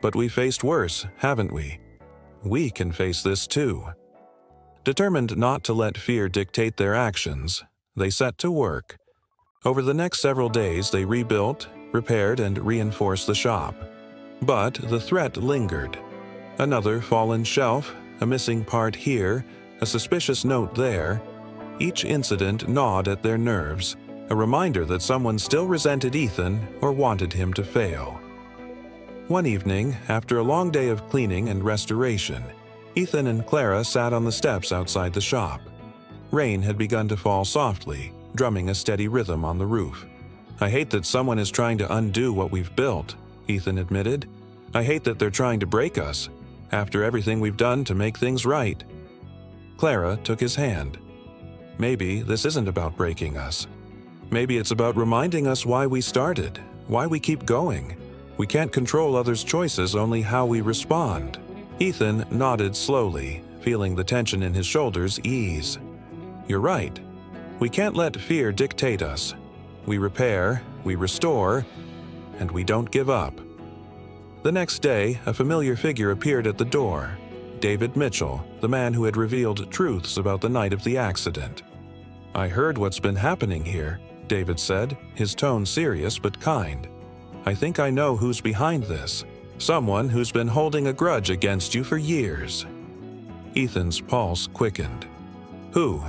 But we faced worse, haven't we? We can face this too. Determined not to let fear dictate their actions, they set to work. Over the next several days, they rebuilt, repaired, and reinforced the shop. But the threat lingered. Another fallen shelf, a missing part here, a suspicious note there. Each incident gnawed at their nerves, a reminder that someone still resented Ethan or wanted him to fail. One evening, after a long day of cleaning and restoration, Ethan and Clara sat on the steps outside the shop. Rain had begun to fall softly, drumming a steady rhythm on the roof. "I hate that someone is trying to undo what we've built," Ethan admitted. "I hate that they're trying to break us, after everything we've done to make things right." Clara took his hand. "Maybe this isn't about breaking us. Maybe it's about reminding us why we started, why we keep going. We can't control others' choices, only how we respond." Ethan nodded slowly, feeling the tension in his shoulders ease. "You're right. We can't let fear dictate us. We repair, we restore, and we don't give up." The next day, a familiar figure appeared at the door. David Mitchell, the man who had revealed truths about the night of the accident. "I heard what's been happening here," David said, his tone serious but kind. "I think I know who's behind this. Someone who's been holding a grudge against you for years." Ethan's pulse quickened. "Who?"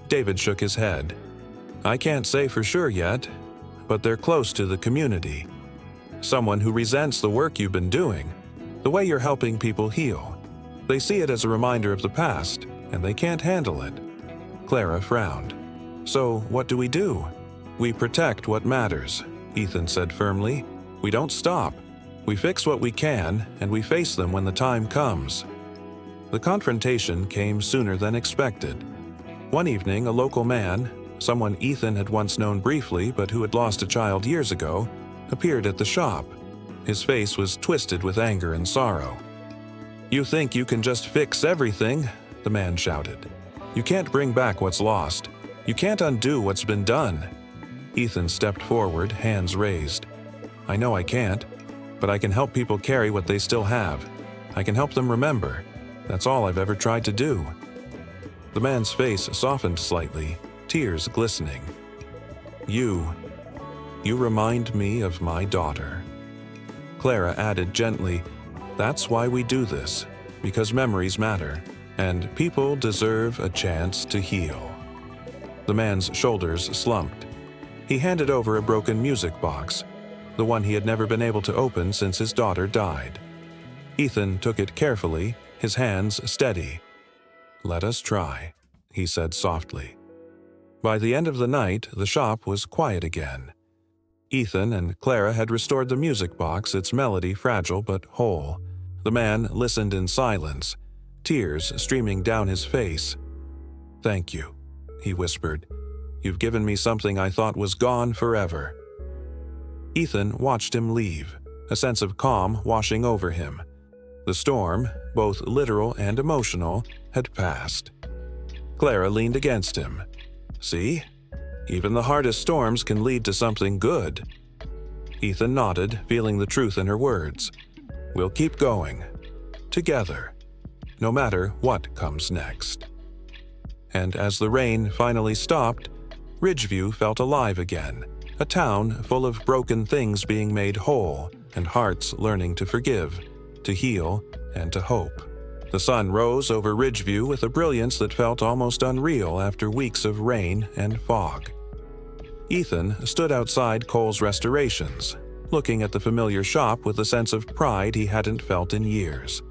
David shook his head. "I can't say for sure yet, but they're close to the community. Someone who resents the work you've been doing, the way you're helping people heal. They see it as a reminder of the past, and they can't handle it." Clara frowned. "So what do we do?" "We protect what matters," Ethan said firmly. "We don't stop. We fix what we can, and we face them when the time comes." The confrontation came sooner than expected. One evening, a local man, someone Ethan had once known briefly but who had lost a child years ago, appeared at the shop. His face was twisted with anger and sorrow. "You think you can just fix everything?" the man shouted. "You can't bring back what's lost. You can't undo what's been done." Ethan stepped forward, hands raised. "I know I can't, but I can help people carry what they still have. I can help them remember. That's all I've ever tried to do." The man's face softened slightly, tears glistening. You remind me of my daughter." Clara added gently, "That's why we do this, because memories matter, and people deserve a chance to heal." The man's shoulders slumped. He handed over a broken music box, the one he had never been able to open since his daughter died. Ethan took it carefully, his hands steady. "Let us try," he said softly. By the end of the night, the shop was quiet again. Ethan and Clara had restored the music box, its melody fragile but whole. The man listened in silence, tears streaming down his face. "Thank you," he whispered. "You've given me something I thought was gone forever." Ethan watched him leave, a sense of calm washing over him. The storm, both literal and emotional, had passed. Clara leaned against him. "See? Even the hardest storms can lead to something good." Ethan nodded, feeling the truth in her words. "We'll keep going. Together. No matter what comes next." And as the rain finally stopped, Ridgeview felt alive again, A town full of broken things being made whole and hearts learning to forgive, to heal, and to hope. The sun rose over Ridgeview with a brilliance that felt almost unreal after weeks of rain and fog. Ethan stood outside Cole's Restorations, looking at the familiar shop with a sense of pride he hadn't felt in years.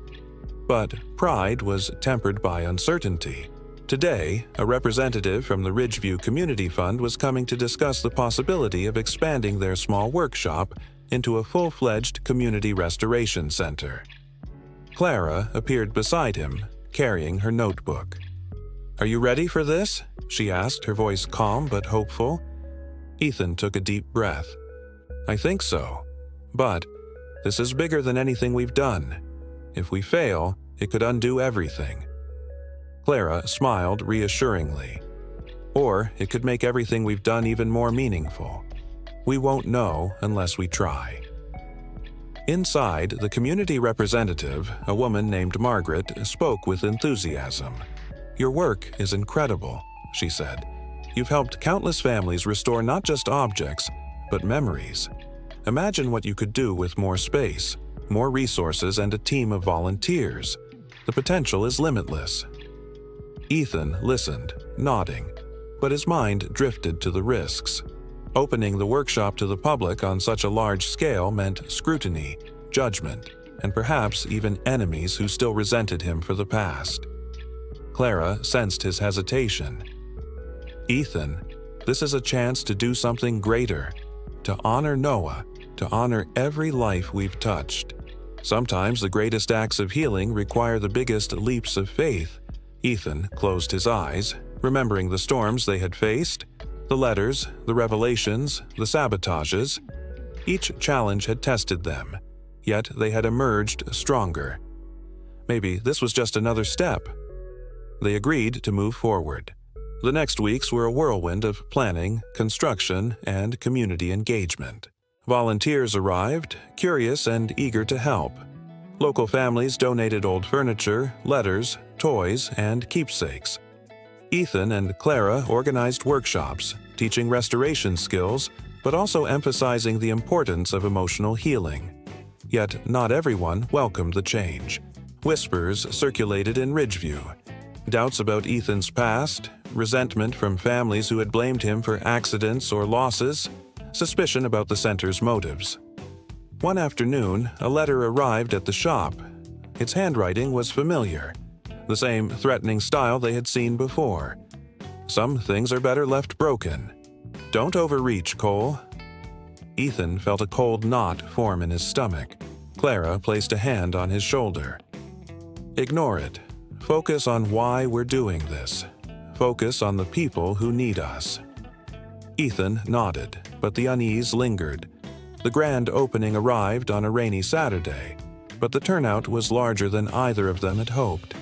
But pride was tempered by uncertainty. Today, a representative from the Ridgeview Community Fund was coming to discuss the possibility of expanding their small workshop into a full-fledged community restoration center. Clara appeared beside him, carrying her notebook. "Are you ready for this?" she asked, her voice calm but hopeful. Ethan took a deep breath. "I think so. But this is bigger than anything we've done. If we fail, it could undo everything." Clara smiled reassuringly. "Or it could make everything we've done even more meaningful. We won't know unless we try." Inside, the community representative, a woman named Margaret, spoke with enthusiasm. "Your work is incredible," she said. "You've helped countless families restore not just objects, but memories. Imagine what you could do with more space, more resources, and a team of volunteers. The potential is limitless." Ethan listened, nodding, but his mind drifted to the risks. Opening the workshop to the public on such a large scale meant scrutiny, judgment, and perhaps even enemies who still resented him for the past. Clara sensed his hesitation. "Ethan, this is a chance to do something greater, to honor Noah, to honor every life we've touched. Sometimes the greatest acts of healing require the biggest leaps of faith." Ethan closed his eyes, remembering the storms they had faced, the letters, the revelations, the sabotages. Each challenge had tested them, yet they had emerged stronger. Maybe this was just another step. They agreed to move forward. The next weeks were a whirlwind of planning, construction, and community engagement. Volunteers arrived, curious and eager to help. Local families donated old furniture, letters, toys, and keepsakes. Ethan and Clara organized workshops, teaching restoration skills, but also emphasizing the importance of emotional healing. Yet not everyone welcomed the change. Whispers circulated in Ridgeview. Doubts about Ethan's past, resentment from families who had blamed him for accidents or losses, suspicion about the center's motives. One afternoon, a letter arrived at the shop. Its handwriting was familiar, the same threatening style they had seen before. "Some things are better left broken. Don't overreach, Cole." Ethan felt a cold knot form in his stomach. Clara placed a hand on his shoulder. "Ignore it. Focus on why we're doing this. Focus on the people who need us." Ethan nodded, but the unease lingered. The grand opening arrived on a rainy Saturday, but the turnout was larger than either of them had hoped.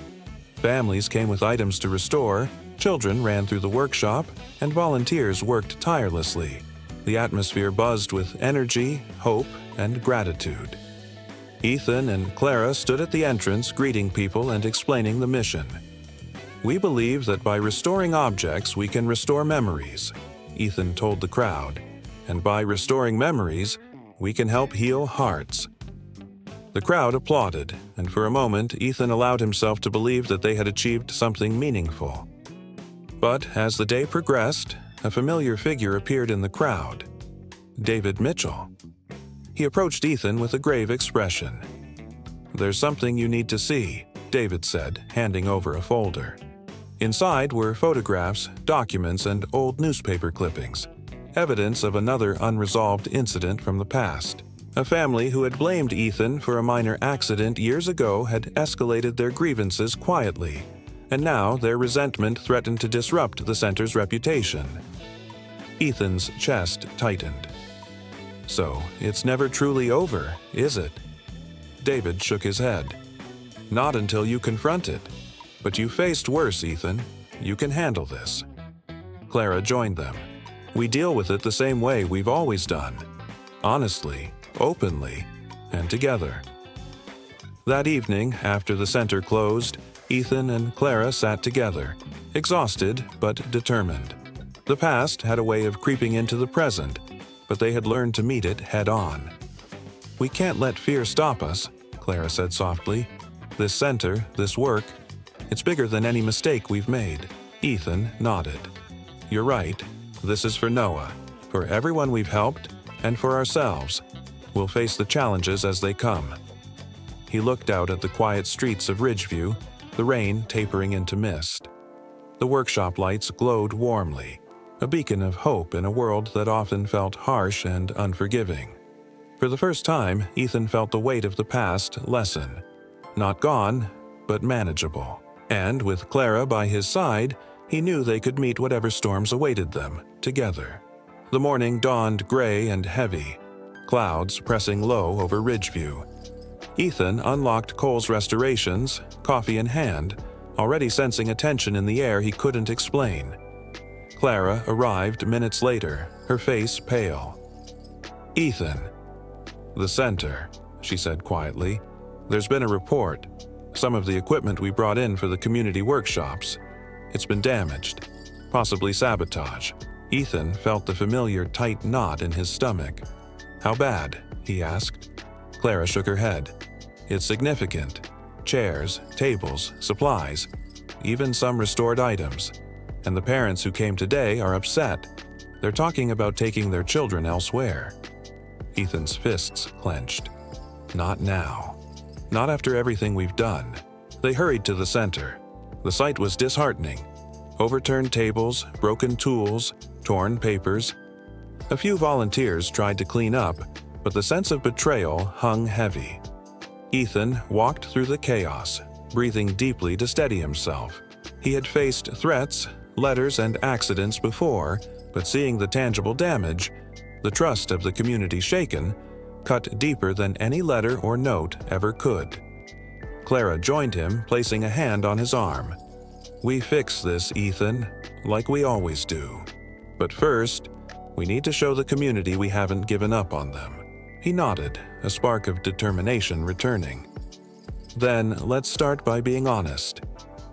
Families came with items to restore, children ran through the workshop, and volunteers worked tirelessly. The atmosphere buzzed with energy, hope, and gratitude. Ethan and Clara stood at the entrance greeting people and explaining the mission. "We believe that by restoring objects we can restore memories," Ethan told the crowd. "And by restoring memories, we can help heal hearts." The crowd applauded, and for a moment Ethan allowed himself to believe that they had achieved something meaningful. But as the day progressed, a familiar figure appeared in the crowd. David Mitchell. He approached Ethan with a grave expression. "There's something you need to see," David said, handing over a folder. Inside were photographs, documents, and old newspaper clippings, evidence of another unresolved incident from the past. A family who had blamed Ethan for a minor accident years ago had escalated their grievances quietly, and now their resentment threatened to disrupt the center's reputation. Ethan's chest tightened. "So, it's never truly over, is it?" David shook his head. "Not until you confront it. But you faced worse, Ethan. You can handle this." Clara joined them. "We deal with it the same way we've always done. Honestly, openly, and together." That evening, after the center closed, Ethan and Clara sat together, exhausted but determined. The past had a way of creeping into the present, but they had learned to meet it head-on. "We can't let fear stop us," Clara said softly. "This center, this work, it's bigger than any mistake we've made." Ethan nodded. "You're right. This is for Noah, for everyone we've helped, and for ourselves. We'll face the challenges as they come." He looked out at the quiet streets of Ridgeview, the rain tapering into mist. The workshop lights glowed warmly, a beacon of hope in a world that often felt harsh and unforgiving. For the first time, Ethan felt the weight of the past lessen. Not gone, but manageable. And with Clara by his side, he knew they could meet whatever storms awaited them, together. The morning dawned gray and heavy, clouds pressing low over Ridgeview. Ethan unlocked Cole's restorations, coffee in hand, already sensing a tension in the air he couldn't explain. Clara arrived minutes later, her face pale. "Ethan." "The center," she said quietly. "There's been a report. Some of the equipment we brought in for the community workshops. It's been damaged, possibly sabotage." Ethan felt the familiar tight knot in his stomach. "How bad?" he asked. Clara shook her head. "It's significant. Chairs, tables, supplies, even some restored items. And the parents who came today are upset. They're talking about taking their children elsewhere." Ethan's fists clenched. "Not now. Not after everything we've done." They hurried to the center. The sight was disheartening. Overturned tables, broken tools, torn papers. A few volunteers tried to clean up, but the sense of betrayal hung heavy. Ethan walked through the chaos, breathing deeply to steady himself. He had faced threats, letters, and accidents before, but seeing the tangible damage, the trust of the community shaken, cut deeper than any letter or note ever could. Clara joined him, placing a hand on his arm. "We fix this, Ethan, like we always do. But first, we need to show the community we haven't given up on them." He nodded, a spark of determination returning. "Then let's start by being honest.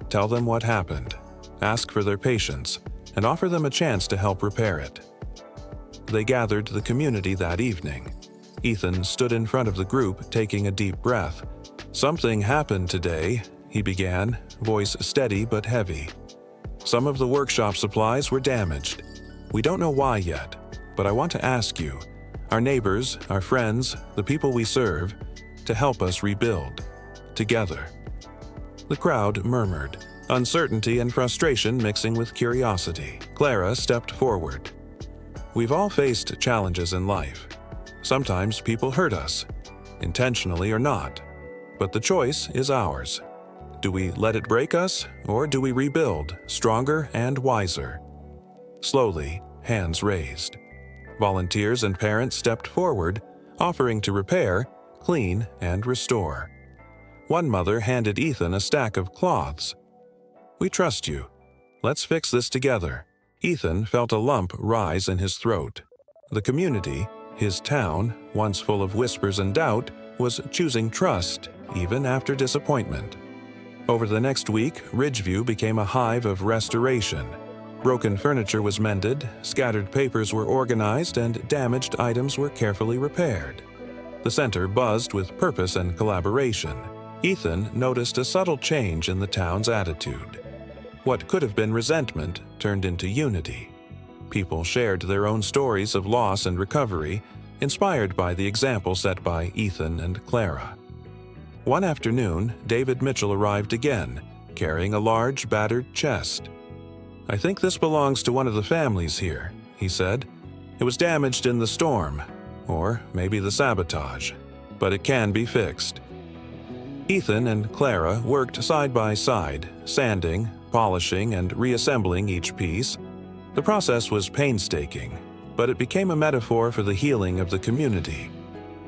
Tell them what happened, ask for their patience, and offer them a chance to help repair it." They gathered the community that evening. Ethan stood in front of the group, taking a deep breath. "Something happened today," he began, voice steady but heavy. "Some of the workshop supplies were damaged. We don't know why yet, but I want to ask you, our neighbors, our friends, the people we serve, to help us rebuild. Together." The crowd murmured, uncertainty and frustration mixing with curiosity. Clara stepped forward. "We've all faced challenges in life. Sometimes people hurt us, intentionally or not, but the choice is ours. Do we let it break us, or do we rebuild, stronger and wiser?" Slowly, hands raised. Volunteers and parents stepped forward, offering to repair, clean, and restore. One mother handed Ethan a stack of cloths. "We trust you. Let's fix this together." Ethan felt a lump rise in his throat. The community, his town, once full of whispers and doubt, was choosing trust, even after disappointment. Over the next week, Ridgeview became a hive of restoration. Broken furniture was mended, scattered papers were organized, and damaged items were carefully repaired. The center buzzed with purpose and collaboration. Ethan noticed a subtle change in the town's attitude. What could have been resentment turned into unity. People shared their own stories of loss and recovery, inspired by the example set by Ethan and Clara. One afternoon, David Mitchell arrived again, carrying a large, battered chest. "I think this belongs to one of the families here," he said. "It was damaged in the storm, or maybe the sabotage, but it can be fixed." Ethan and Clara worked side by side, sanding, polishing, and reassembling each piece. The process was painstaking, but it became a metaphor for the healing of the community.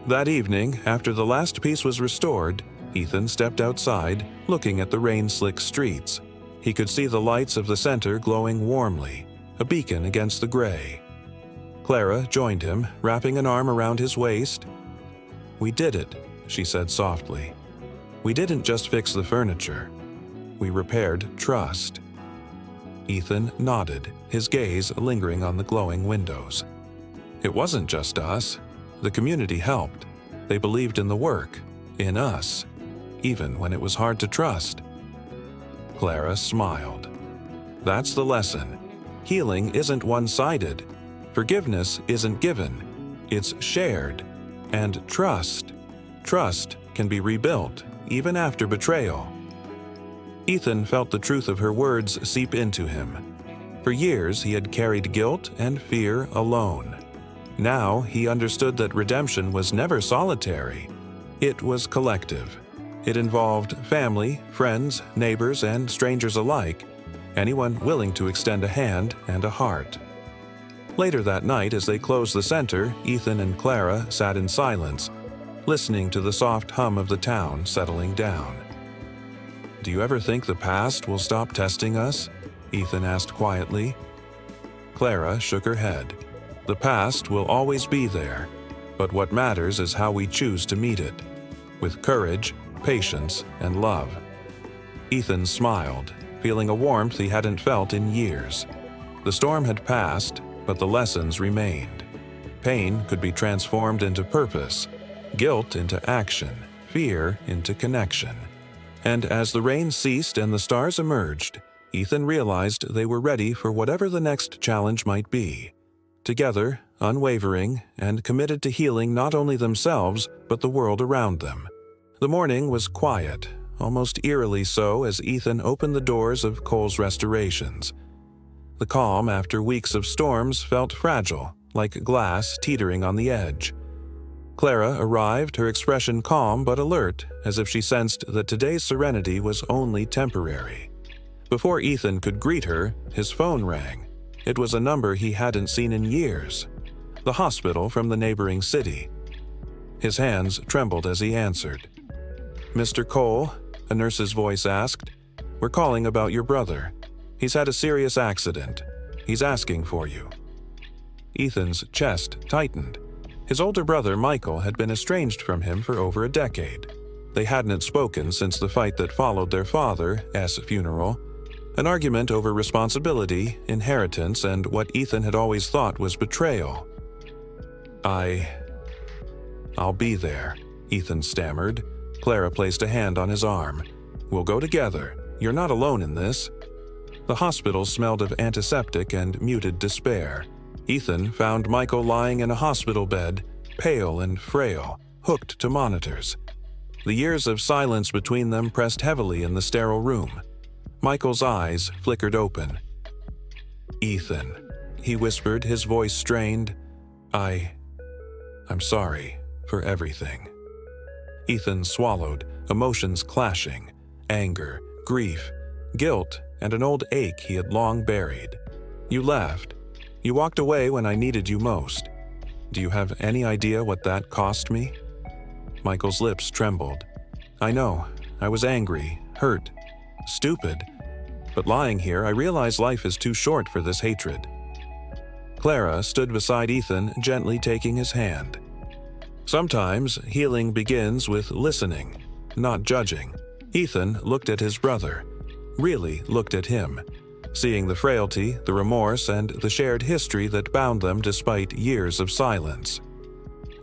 That evening, after the last piece was restored, Ethan stepped outside, looking at the rain-slick streets. He could see the lights of the center glowing warmly, a beacon against the gray. Clara joined him, wrapping an arm around his waist. "We did it," she said softly. "We didn't just fix the furniture. We repaired trust." Ethan nodded, his gaze lingering on the glowing windows. It wasn't just us. The community helped. They believed in the work, in us, even when it was hard to trust. Clara smiled. That's the lesson. Healing isn't one-sided. Forgiveness isn't given. It's shared. And trust can be rebuilt, even after betrayal. Ethan felt the truth of her words seep into him. For years, he had carried guilt and fear alone. Now, he understood that redemption was never solitary. It was collective. It involved family, friends, neighbors, and strangers alike, anyone willing to extend a hand and a heart. Later that night, as they closed the center, Ethan and Clara sat in silence, listening to the soft hum of the town settling down. "Do you ever think the past will stop testing us?" Ethan asked quietly. Clara shook her head. "The past will always be there, but what matters is how we choose to meet it, with courage, patience, and love." Ethan smiled, feeling a warmth he hadn't felt in years. The storm had passed, but the lessons remained. Pain could be transformed into purpose, guilt into action, fear into connection. And as the rain ceased and the stars emerged, Ethan realized they were ready for whatever the next challenge might be. Together, unwavering, and committed to healing not only themselves, but the world around them. The morning was quiet, almost eerily so, as Ethan opened the doors of Cole's Restorations. The calm after weeks of storms felt fragile, like glass teetering on the edge. Clara arrived, her expression calm but alert, as if she sensed that today's serenity was only temporary. Before Ethan could greet her, his phone rang. It was a number he hadn't seen in years. The hospital from the neighboring city. His hands trembled as he answered. "Mr. Cole," a nurse's voice asked, "we're calling about your brother. He's had a serious accident. He's asking for you." Ethan's chest tightened. His older brother, Michael, had been estranged from him for over a decade. They hadn't spoken since the fight that followed their father's funeral, an argument over responsibility, inheritance, and what Ethan had always thought was betrayal. I'll be there," Ethan stammered. Clara placed a hand on his arm. "We'll go together. You're not alone in this." The hospital smelled of antiseptic and muted despair. Ethan found Michael lying in a hospital bed, pale and frail, hooked to monitors. The years of silence between them pressed heavily in the sterile room. Michael's eyes flickered open. "Ethan," he whispered, his voice strained. I'm sorry for everything." Ethan swallowed, emotions clashing, anger, grief, guilt, and an old ache he had long buried. "You left. You walked away when I needed you most. Do you have any idea what that cost me?" Michael's lips trembled. "I know. I was angry, hurt, stupid. But lying here, I realize life is too short for this hatred." Clara stood beside Ethan, gently taking his hand. Sometimes healing begins with listening, not judging. Ethan looked at his brother, really looked at him, seeing the frailty, the remorse, and the shared history that bound them despite years of silence.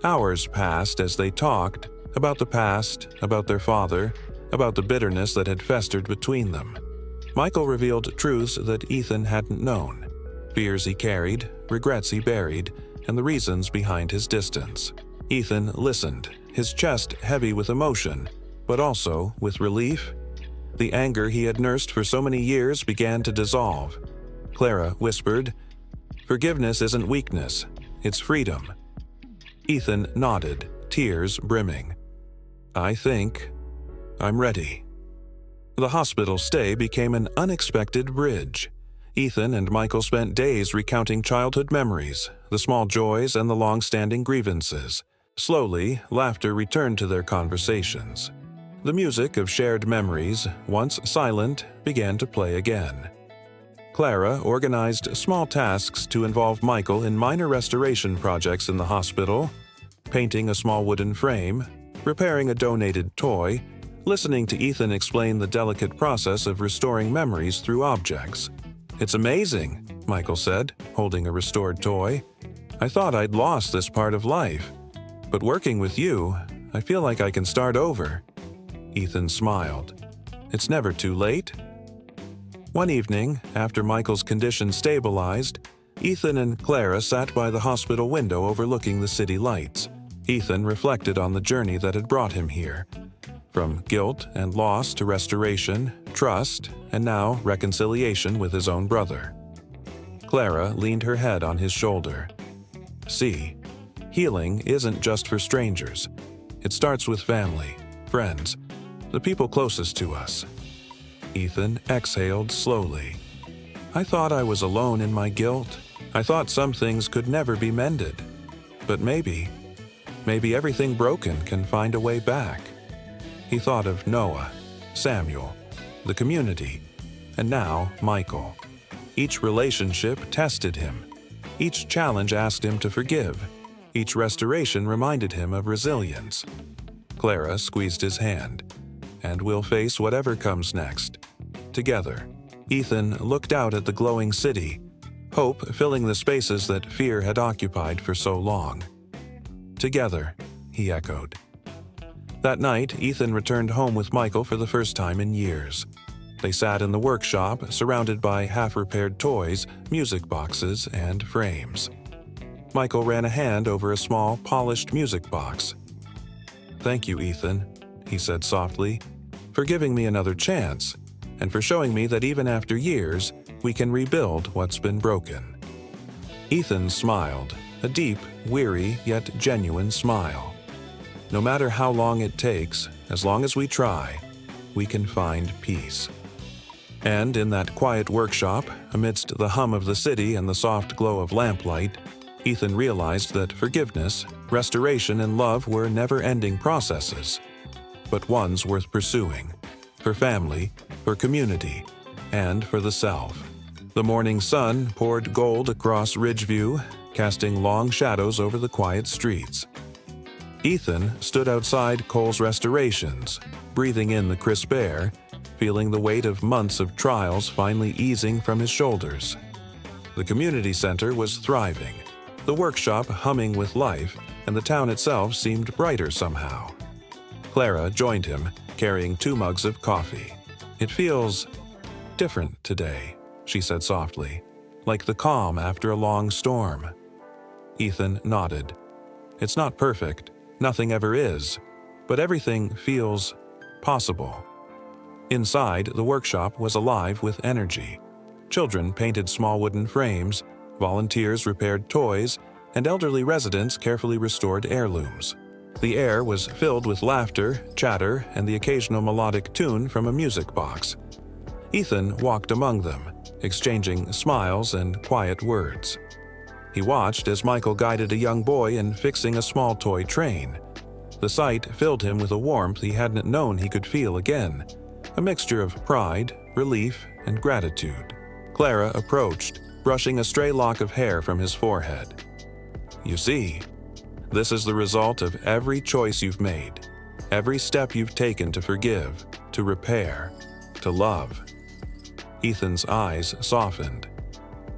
Hours passed as they talked about the past, about their father, about the bitterness that had festered between them. Michael revealed truths that Ethan hadn't known, fears he carried, regrets he buried, and the reasons behind his distance. Ethan listened, his chest heavy with emotion, but also with relief. The anger he had nursed for so many years began to dissolve. Clara whispered, "Forgiveness isn't weakness, it's freedom." Ethan nodded, tears brimming. "I think I'm ready." The hospital stay became an unexpected bridge. Ethan and Michael spent days recounting childhood memories, the small joys and the long-standing grievances. Slowly, laughter returned to their conversations. The music of shared memories, once silent, began to play again. Clara organized small tasks to involve Michael in minor restoration projects in the hospital, painting a small wooden frame, repairing a donated toy, listening to Ethan explain the delicate process of restoring memories through objects. "It's amazing," Michael said, holding a restored toy. I thought I'd lost this part of life. But working with you, I feel like I can start over." Ethan smiled. "It's never too late." One evening, after Michael's condition stabilized, Ethan and Clara sat by the hospital window overlooking the city lights. Ethan reflected on the journey that had brought him here. From guilt and loss to restoration, trust, and now reconciliation with his own brother. Clara leaned her head on his shoulder. "See, healing isn't just for strangers. It starts with family, friends, the people closest to us." Ethan exhaled slowly. "I thought I was alone in my guilt. I thought some things could never be mended. But maybe everything broken can find a way back." He thought of Noah, Samuel, the community, and now Michael. Each relationship tested him. Each challenge asked him to forgive. Each restoration reminded him of resilience. Clara squeezed his hand. "And we'll face whatever comes next. Together." Ethan looked out at the glowing city, hope filling the spaces that fear had occupied for so long. "Together," he echoed. That night, Ethan returned home with Michael for the first time in years. They sat in the workshop, surrounded by half-repaired toys, music boxes, and frames. Michael ran a hand over a small, polished music box. "Thank you, Ethan," he said softly, "for giving me another chance, and for showing me that even after years, we can rebuild what's been broken." Ethan smiled, a deep, weary, yet genuine smile. No matter how long it takes, as long as we try, we can find peace. And in that quiet workshop, amidst the hum of the city and the soft glow of lamplight, Ethan realized that forgiveness, restoration, and love were never-ending processes, but ones worth pursuing, for family, for community, and for the self. The morning sun poured gold across Ridgeview, casting long shadows over the quiet streets. Ethan stood outside Cole's Restorations, breathing in the crisp air, feeling the weight of months of trials finally easing from his shoulders. The community center was thriving, the workshop humming with life, and the town itself seemed brighter somehow. Clara joined him, carrying 2 mugs of coffee. "It feels different today," she said softly, "like the calm after a long storm." Ethan nodded. "It's not perfect, nothing ever is, but everything feels possible." Inside, the workshop was alive with energy. Children painted small wooden frames, volunteers repaired toys, and elderly residents carefully restored heirlooms. The air was filled with laughter, chatter, and the occasional melodic tune from a music box. Ethan walked among them, exchanging smiles and quiet words. He watched as Michael guided a young boy in fixing a small toy train. The sight filled him with a warmth he hadn't known he could feel again, a mixture of pride, relief, and gratitude. Clara approached, brushing a stray lock of hair from his forehead. "You see, this is the result of every choice you've made, every step you've taken to forgive, to repair, to love." Ethan's eyes softened.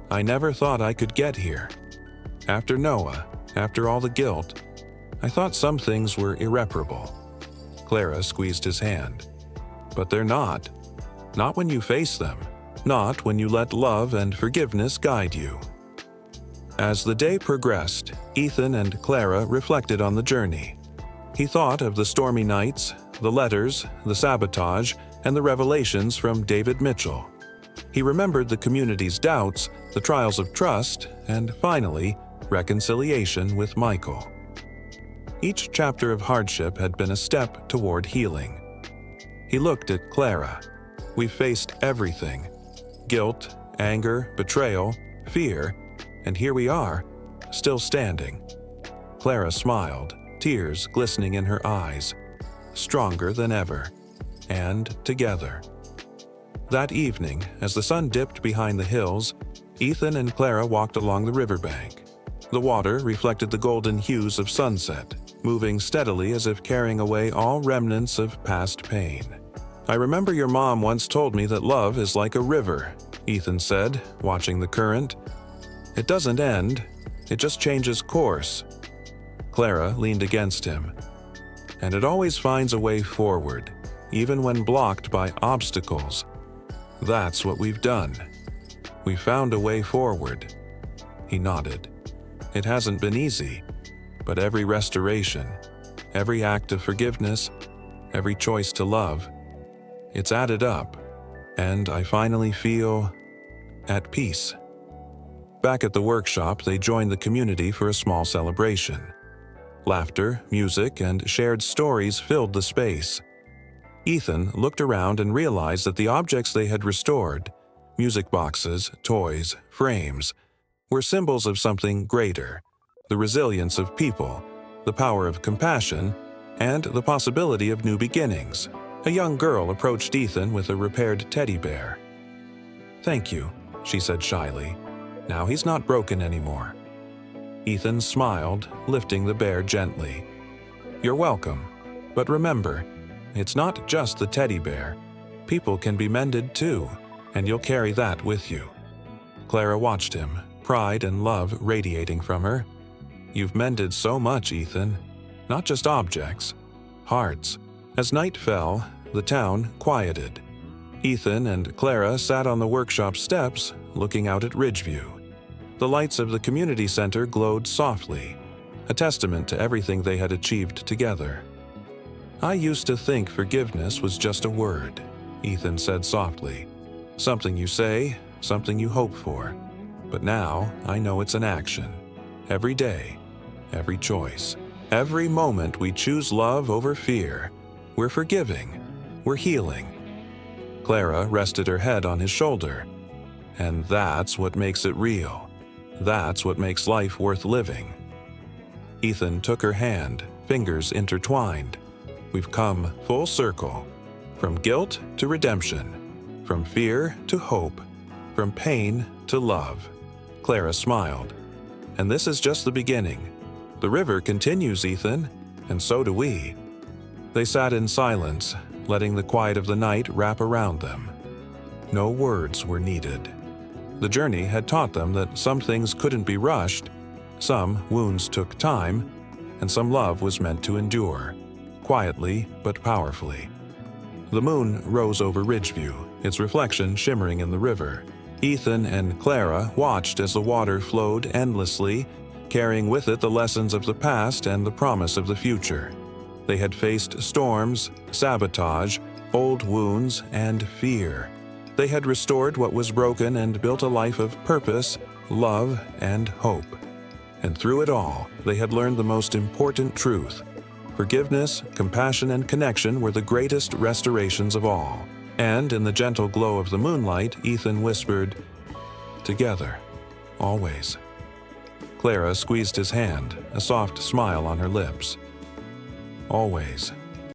"I never thought I could get here. After Noah, after all the guilt, I thought some things were irreparable." Clara squeezed his hand. "But they're not. Not when you face them. Not when you let love and forgiveness guide you." As the day progressed, Ethan and Clara reflected on the journey. He thought of the stormy nights, the letters, the sabotage, and the revelations from David Mitchell. He remembered the community's doubts, the trials of trust, and finally, reconciliation with Michael. Each chapter of hardship had been a step toward healing. He looked at Clara. "We've faced everything. Guilt, anger, betrayal, fear, and here we are, still standing." Clara smiled, tears glistening in her eyes, stronger than ever, and together. That evening, as the sun dipped behind the hills, Ethan and Clara walked along the riverbank. The water reflected the golden hues of sunset, moving steadily as if carrying away all remnants of past pain. "I remember your mom once told me that love is like a river," Ethan said, watching the current. "It doesn't end, It just changes course." Clara leaned against him. "And it always finds a way forward, even when blocked by obstacles. That's what we've done. We found a way forward." He nodded. "It hasn't been easy, but every restoration, every act of forgiveness, every choice to love, it's added up, and I finally feel at peace." Back at the workshop, they joined the community for a small celebration. Laughter, music, and shared stories filled the space. Ethan looked around and realized that the objects they had restored, music boxes, toys, frames, were symbols of something greater: the resilience of people, the power of compassion, and the possibility of new beginnings. A young girl approached Ethan with a repaired teddy bear. "Thank you," she said shyly. "Now he's not broken anymore." Ethan smiled, lifting the bear gently. "You're welcome. But remember, it's not just the teddy bear. People can be mended too, and you'll carry that with you." Clara watched him, pride and love radiating from her. "You've mended so much, Ethan. Not just objects, hearts." As night fell, the town quieted. Ethan and Clara sat on the workshop steps, looking out at Ridgeview. The lights of the community center glowed softly, a testament to everything they had achieved together. "I used to think forgiveness was just a word," Ethan said softly. "Something you say, something you hope for. But now I know it's an action. Every day, every choice, every moment we choose love over fear. We're forgiving. We're healing." Clara rested her head on his shoulder. "And that's what makes it real. That's what makes life worth living." Ethan took her hand, fingers intertwined. "We've come full circle. From guilt to redemption. From fear to hope. From pain to love." Clara smiled. "And this is just the beginning. The river continues, Ethan, and so do we." They sat in silence, letting the quiet of the night wrap around them. No words were needed. The journey had taught them that some things couldn't be rushed, some wounds took time, and some love was meant to endure, quietly but powerfully. The moon rose over Ridgeview, its reflection shimmering in the river. Ethan and Clara watched as the water flowed endlessly, carrying with it the lessons of the past and the promise of the future. They had faced storms, sabotage, old wounds, and fear. They had restored what was broken and built a life of purpose, love, and hope. And through it all, they had learned the most important truth: forgiveness, compassion, and connection were the greatest restorations of all. And in the gentle glow of the moonlight, Ethan whispered, "Together, always." Clara squeezed his hand, a soft smile on her lips. "Always."